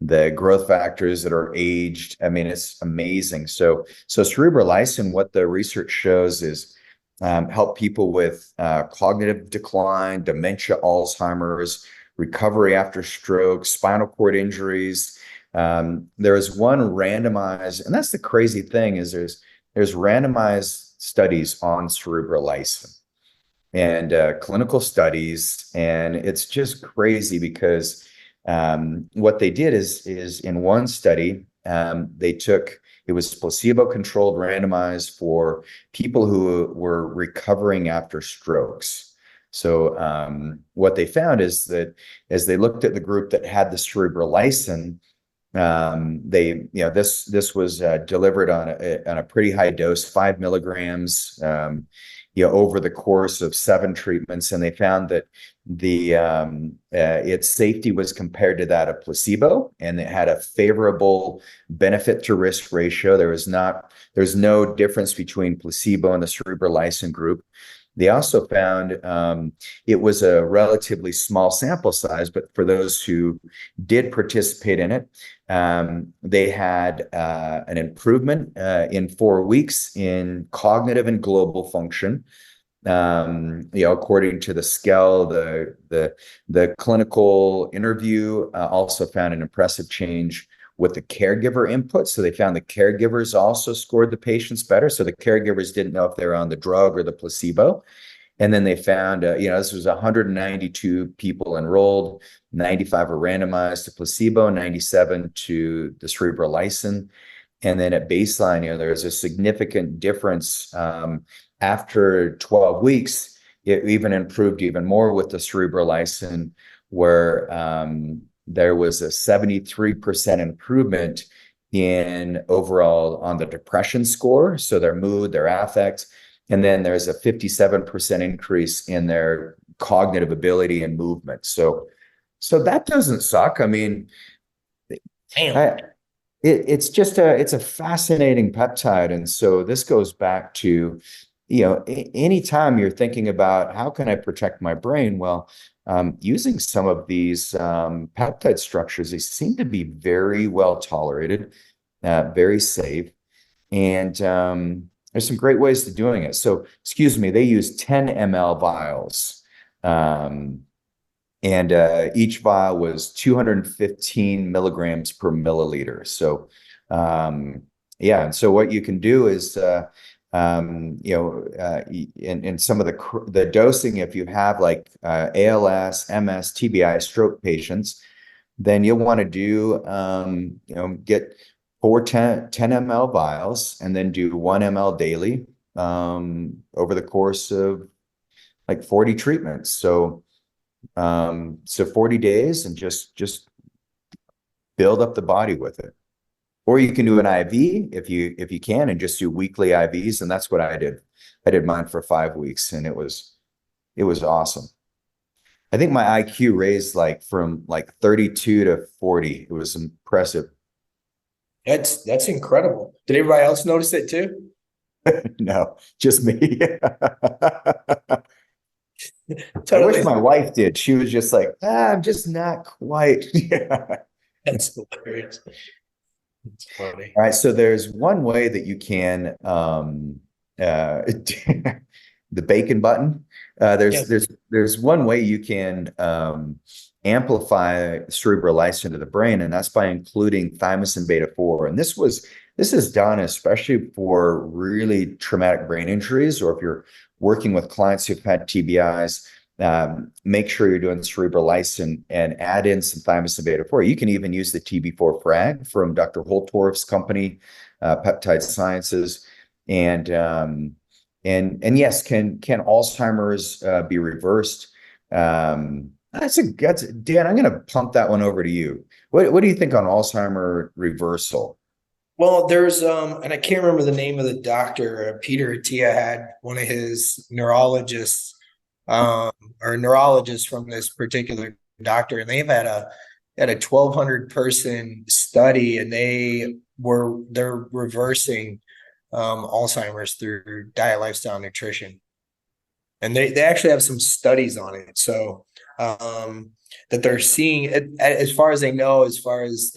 the growth factors that are aged. I mean, it's amazing. So cerebral lysin, what the research shows is help people with cognitive decline, dementia, Alzheimer's, recovery after stroke, spinal cord injuries. There is one randomized, and that's the crazy thing is there's randomized studies on cerebral lysin and clinical studies, and it's just crazy because what they did is in one study it was placebo-controlled, randomized for people who were recovering after strokes. So what they found is that as they looked at the group that had the cerebral lysin, this was delivered on a pretty high dose, 5 milligrams, over the course of 7 treatments, and they found that its safety was compared to that of placebo, and it had a favorable benefit to risk ratio. There's no difference between placebo and the cerebral lysin group. They also found it was a relatively small sample size, but for those who did participate in it, they had an improvement in 4 weeks in cognitive and global function. According to the scale, the clinical interview also found an impressive change with the caregiver input. So they found the caregivers also scored the patients better. So the caregivers didn't know if they were on the drug or the placebo. And then they found, this was 192 people enrolled, 95 were randomized to placebo, 97 to the cerebrolysin. And then at baseline, there was a significant difference after 12 weeks. It even improved even more with the cerebrolysin, where there was a 73% improvement in overall on the depression score, so their mood, their affect, and then there's a 57% increase in their cognitive ability and movement. So that doesn't suck. I mean, it's just it's a fascinating peptide, and so this goes back to, anytime you're thinking about how can I protect my brain, well, using some of these peptide structures, they seem to be very well tolerated, very safe, and there's some great ways to doing it. So, excuse me, they use 10 ml vials, and each vial was 215 milligrams per milliliter. So, yeah, and so what you can do is, in some of the dosing, if you have like ALS, MS, TBI, stroke patients, then you'll want to do, get 10 ml vials and then do 1 ml daily over the course of like 40 treatments. So 40 days and just build up the body with it. Or you can do an IV if you can, and just do weekly IVs. And that's what I did. I did mine for 5 weeks, and it was awesome. I think my IQ raised from 32 to 40. It was impressive. That's incredible. Did everybody else notice it too? No, just me. Totally. I wish my wife did. She was just like, I'm just not quite. That's hilarious. It's funny. All right, so there's one way that you can the bacon button. There's one way you can amplify cerebrolysin to the brain, and that's by including thymosin beta 4. And this is done especially for really traumatic brain injuries, or if you're working with clients who've had TBIs. Make sure you're doing cerebrolysin and add in some thymosin beta 4. You can even use the TB4 frag from Dr. Holtorf's company, Peptide Sciences, and yes, can Alzheimer's be reversed? Dan, I'm going to pump that one over to you. What do you think on Alzheimer reversal? Well, there's and I can't remember the name of the doctor. Peter Attia had one of his neurologists. Or neurologists from this particular doctor, and they've had a 1,200 person study, and they're reversing Alzheimer's through diet, lifestyle, nutrition, and they actually have some studies on it. So that they're seeing, as far as they know, as far as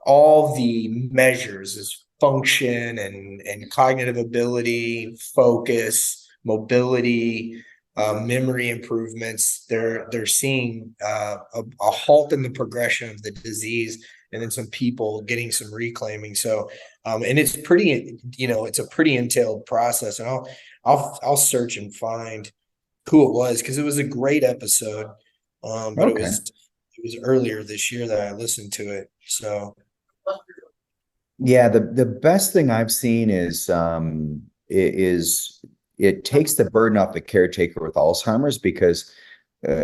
all the measures as function and cognitive ability, focus, mobility, memory improvements, they're seeing a halt in the progression of the disease, and then some people getting some reclaiming. So and it's pretty, it's a pretty entailed process, and I'll search and find who it was, because it was a great episode. But okay. It was earlier this year that I listened to it. So yeah, the best thing I've seen is it takes the burden off the caretaker with Alzheimer's, because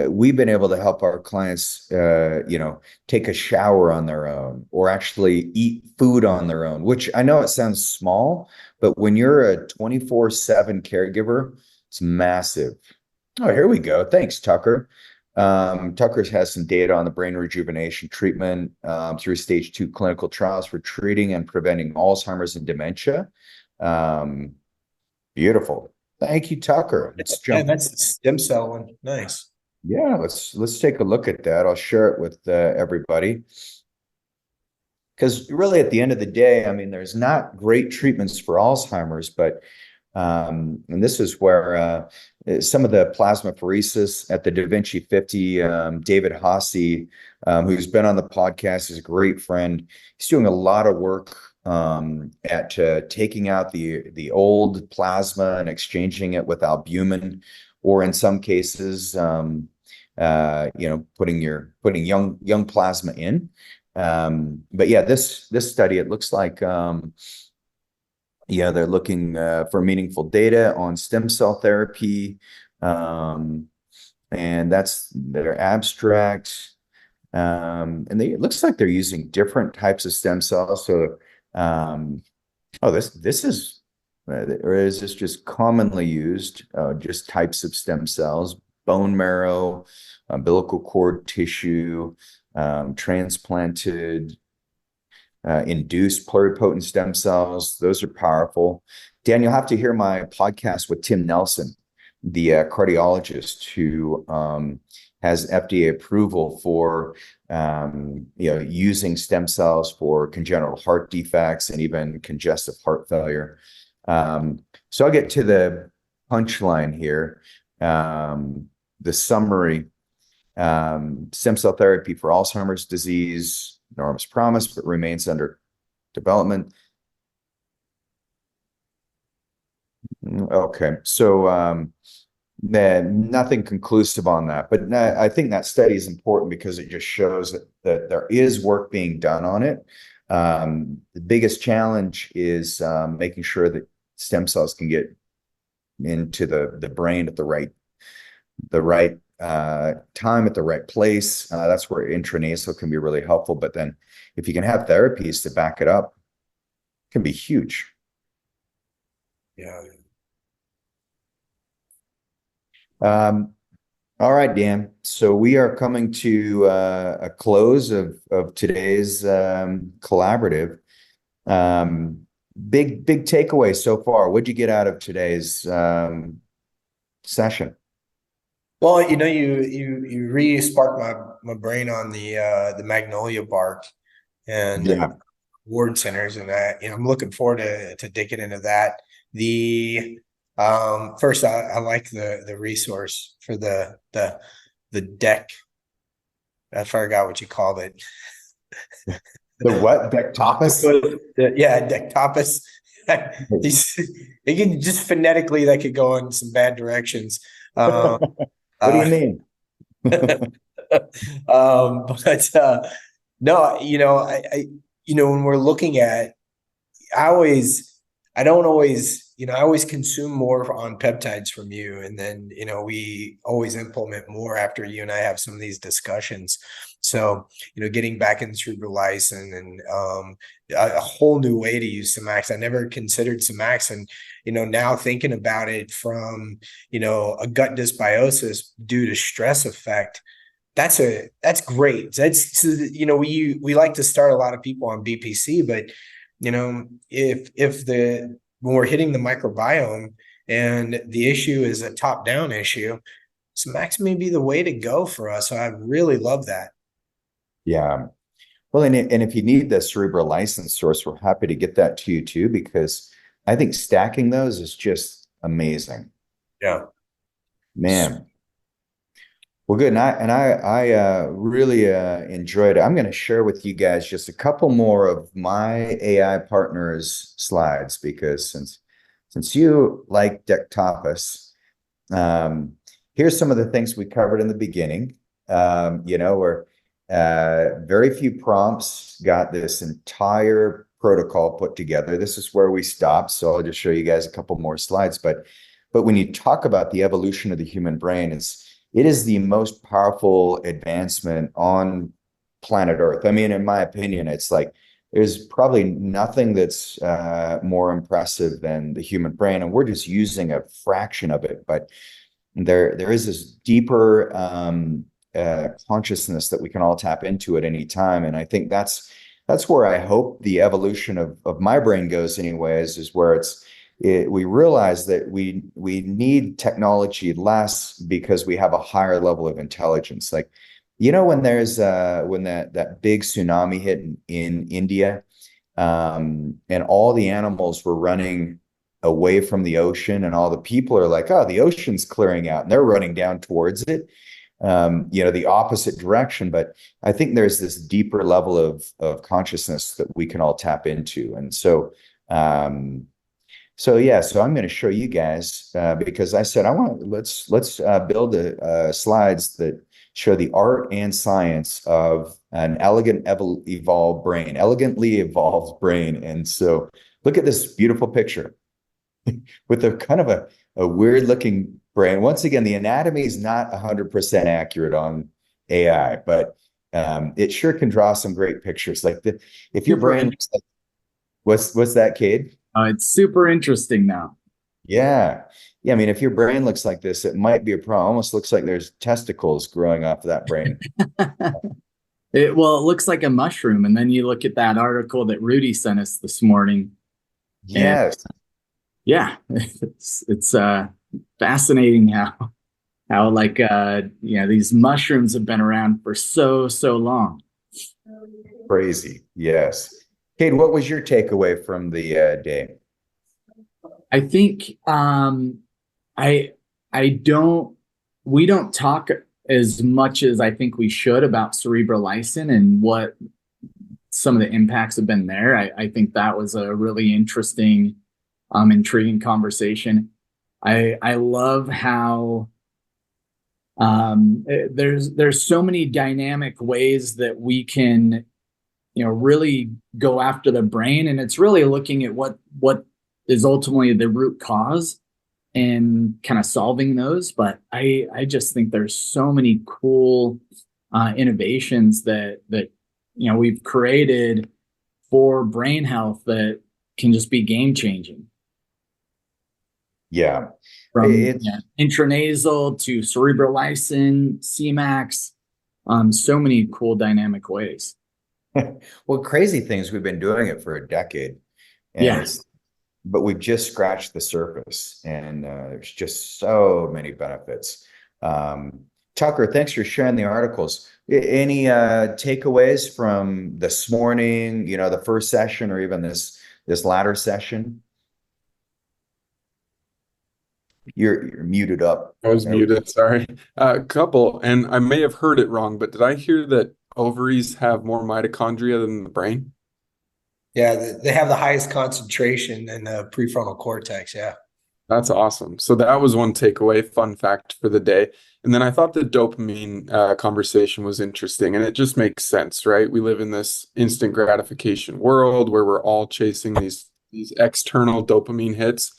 we've been able to help our clients, take a shower on their own, or actually eat food on their own, which I know it sounds small, but when you're a 24/7 caregiver, it's massive. Oh, here we go. Thanks, Tucker. Tucker has some data on the brain rejuvenation treatment through stage 2 clinical trials for treating and preventing Alzheimer's and dementia. Beautiful. Thank you, Tucker. That's the stem cell one. Nice. Yeah, let's take a look at that. I'll share it with everybody. Because really, at the end of the day, I mean, there's not great treatments for Alzheimer's, but and this is where some of the plasmapheresis at the Da Vinci 50, David Hasse, who's been on the podcast, is a great friend. He's doing a lot of work at taking out the old plasma and exchanging it with albumin, or in some cases, putting young plasma in. But yeah, this study, it looks like they're looking for meaningful data on stem cell therapy, and that's their abstract. And it looks like they're using different types of stem cells. So, this is, or is this just commonly used? Just types of stem cells, bone marrow, umbilical cord tissue, transplanted, induced pluripotent stem cells. Those are powerful. Dan, you'll have to hear my podcast with Tim Nelson, the cardiologist who has FDA approval for using stem cells for congenital heart defects and even congestive heart failure. So I'll get to the punchline here. The summary: stem cell therapy for Alzheimer's disease, enormous promise, but remains under development. Okay, so nothing conclusive on that, but I think that study is important because it just shows that there is work being done on it. The biggest challenge is making sure that stem cells can get into the brain at the right time at the right place. That's where intranasal can be really helpful. But then if you can have therapies to back it up, it can be huge. Yeah. All right, Dan. So we are coming to a close of today's collaborative. Big takeaway so far. What'd you get out of today's session? Well, you really sparked my brain on the magnolia bark and ward centers, and I'm looking forward to digging into that. The first, I like the resource for the deck. I forgot what you called it. The what? Dectopus? Yeah, Dectopus. He can just phonetically, that could go in some bad directions. What do you mean? But no, when we're looking at, I always consume more on peptides from you. And then, we always implement more after you and I have some of these discussions. So, getting back into cerebrolizin and a whole new way to use Samax. I never considered Samax. And, now thinking about it from, a gut dysbiosis due to stress effect, that's great. We like to start a lot of people on BPC, but, when we're hitting the microbiome and the issue is a top-down issue, Samax may be the way to go for us. So I really love that. Yeah. Well, and if you need the cerebral license source, we're happy to get that to you too, because I think stacking those is just amazing. Yeah. Man. Well, good. And I really enjoyed it. I'm going to share with you guys just a couple more of my AI partners' slides, because since you like Dectopus, here's some of the things we covered in the beginning. Where very few prompts got this entire protocol put together. This is where we stopped. So I'll just show you guys a couple more slides. But when you talk about the evolution of the human brain, it is the most powerful advancement on planet Earth. I mean, in my opinion, it's like there's probably nothing that's more impressive than the human brain, and we're just using a fraction of it. But there is this deeper consciousness that we can all tap into at any time, and I think that's where I hope the evolution of my brain goes, anyways, is where we realize that we need technology less because we have a higher level of intelligence. Like, when there's when that big tsunami hit in India, and all the animals were running away from the ocean, and all the people are like, oh, the ocean's clearing out, and they're running down towards it, the opposite direction. But I think there's this deeper level of consciousness that we can all tap into. And so So yeah, so I'm going to show you guys because I said I want let's build slides that show the art and science of an elegantly evolved brain. And so look at this beautiful picture with a kind of a weird looking brain. Once again, the anatomy is not 100% accurate on AI, but it sure can draw some great pictures. Like if your Super brain looks like, what's that, Cade? it's super interesting now. Yeah. Yeah. I mean, if your brain looks like this, it might be a problem. Almost looks like there's testicles growing off of that brain. Well, it looks like a mushroom, and then you look at that article that Rudy sent us this morning, and Yes. yeah, it's fascinating how like these mushrooms have been around for so long. Crazy. Yes. Cade, what was your takeaway from the day? I think I I don't we don't talk as much as I think we should about cerebral lysin and what some of the impacts have been there. I think that was a really interesting, intriguing conversation. I love how there's so many dynamic ways that we can really go after the brain, and it's really looking at what is ultimately the root cause and kind of solving those. But I just think there's so many cool innovations that we've created for brain health that can just be game changing. Yeah. From intranasal to cerebral lysin, Cmax, so many cool dynamic ways. Well, crazy things, we've been doing it for a decade, and Yeah. but we've just scratched the surface, and there's just so many benefits. Tucker, thanks for sharing the articles. Any takeaways from this morning, the first session, or even this latter session? You're muted up. I was muted, sorry. A couple, and I may have heard it wrong, but did I hear that ovaries have more mitochondria than the brain? Yeah, they have the highest concentration in the prefrontal cortex. Yeah. That's awesome. So that was one takeaway, fun fact for the day. And then I thought the dopamine conversation was interesting, and it just makes sense, right? We live in this instant gratification world where we're all chasing these external dopamine hits.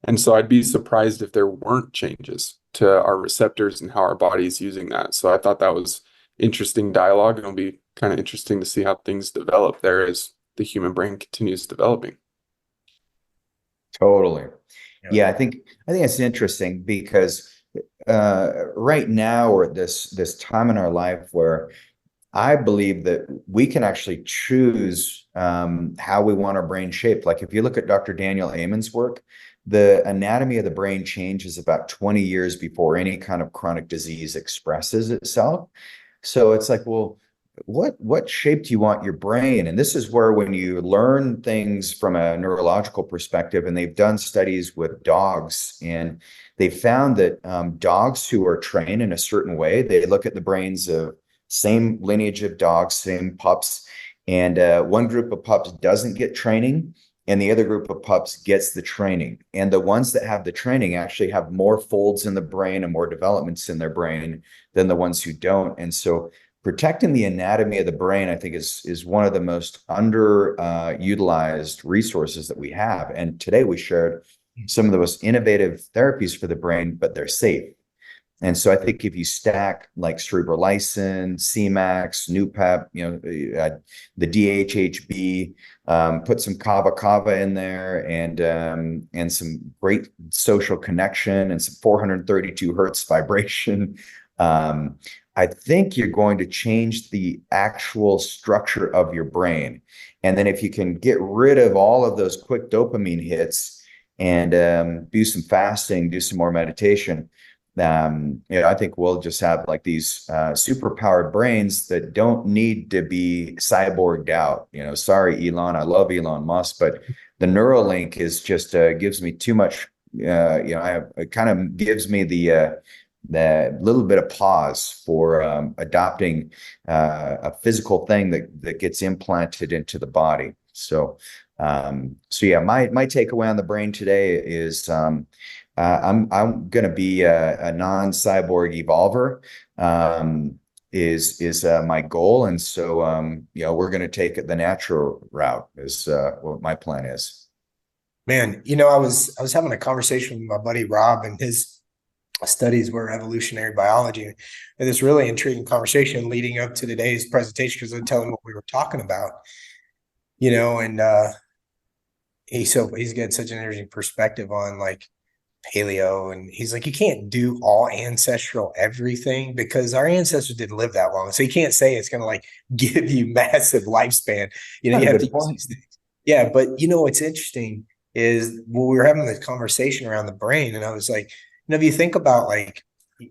And so I'd be surprised if there weren't changes to our receptors and how our body is using that. So I thought that was interesting dialogue, and it'll be kind of interesting to see how things develop there as the human brain continues developing. Totally. Yeah, I think it's interesting because right now we're at this time in our life where I believe that we can actually choose how we want our brain shaped. Like if you look at Dr. Daniel Amen's work, the anatomy of the brain changes about 20 years before any kind of chronic disease expresses itself. So it's like, well, what shape do you want your brain? And this is where when you learn things from a neurological perspective, and they've done studies with dogs, and they found that dogs who are trained in a certain way, they look at the brains of same lineage of dogs, same pups, and one group of pups doesn't get training, and the other group of pups gets the training. And the ones that have the training actually have more folds in the brain and more developments in their brain than the ones who don't. And so protecting the anatomy of the brain, I think, is one of the most underutilized resources that we have. And today we shared some of the most innovative therapies for the brain, but they're safe. And so I think if you stack like cerebral lysin, Cmax, NuPep, the DHHB, put some kava in there, and some great social connection and some 432 hertz vibration, I think you're going to change the actual structure of your brain. And then if you can get rid of all of those quick dopamine hits and do some fasting, do some more meditation, I think we'll just have like these super powered brains that don't need to be cyborged out. Sorry, Elon, I love Elon Musk, but the Neuralink is just gives me too much. It kind of gives me the little bit of pause for adopting a physical thing that gets implanted into the body. So So yeah, my takeaway on the brain today is I'm going to be a non-cyborg evolver. Is my goal, and so we're going to take it the natural route. Is what my plan is. Man, I was having a conversation with my buddy Rob, and his studies were evolutionary biology, and this really intriguing conversation leading up to today's presentation because I'm telling what we were talking about, and he's got such an interesting perspective on like paleo, and he's like, you can't do all ancestral everything because our ancestors didn't live that long, so you can't say it's going to like give you massive lifespan. You have to use these things. Yeah, but what's interesting is when we were having this conversation around the brain, and I was like, if you think about, like,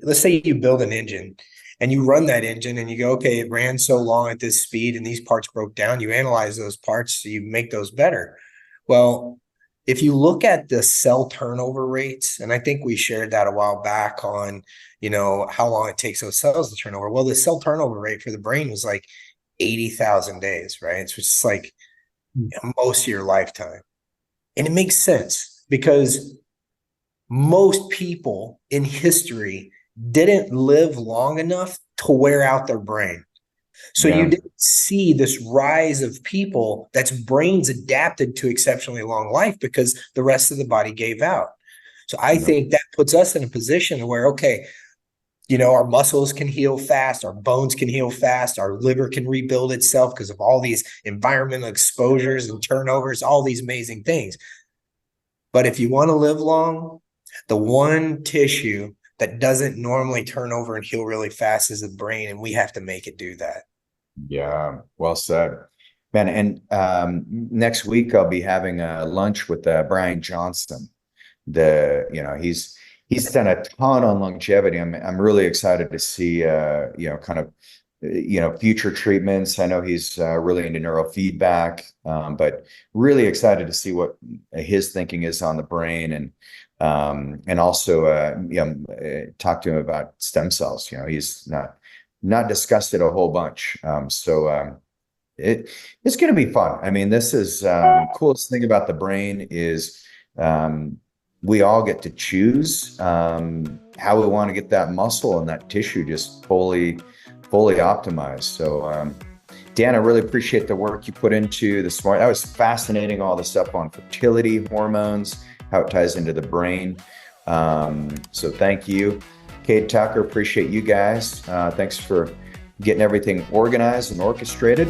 let's say you build an engine and you run that engine and you go, okay, it ran so long at this speed and these parts broke down. You analyze those parts so you make those better. Well, if you look at the cell turnover rates, and I think we shared that a while back on, how long it takes those cells to turn over. Well, the cell turnover rate for the brain was like 80,000 days, right? It's just like most of your lifetime. And it makes sense because most people in history didn't live long enough to wear out their brain. So you didn't see this rise of people that's brains adapted to exceptionally long life because the rest of the body gave out. So I think that puts us in a position where, okay, our muscles can heal fast, our bones can heal fast, our liver can rebuild itself because of all these environmental exposures and turnovers, all these amazing things. But if you want to live long, the one tissue that doesn't normally turn over and heal really fast is the brain, and we have to make it do that. Yeah, well said, man. And next week I'll be having a lunch with Brian Johnson. He's done a ton on longevity. I'm really excited to see future treatments. I know he's really into neurofeedback, but really excited to see what his thinking is on the brain, and also talk to him about stem cells. He's not discussed it a whole bunch. So it's going to be fun. I mean, this is coolest thing about the brain is we all get to choose how we want to get that muscle and that tissue just fully optimized. So Dan, I really appreciate the work you put into this morning. That was fascinating, all the stuff on fertility hormones, how it ties into the brain. So thank you. Kate, Tucker, appreciate you guys. Thanks for getting everything organized and orchestrated.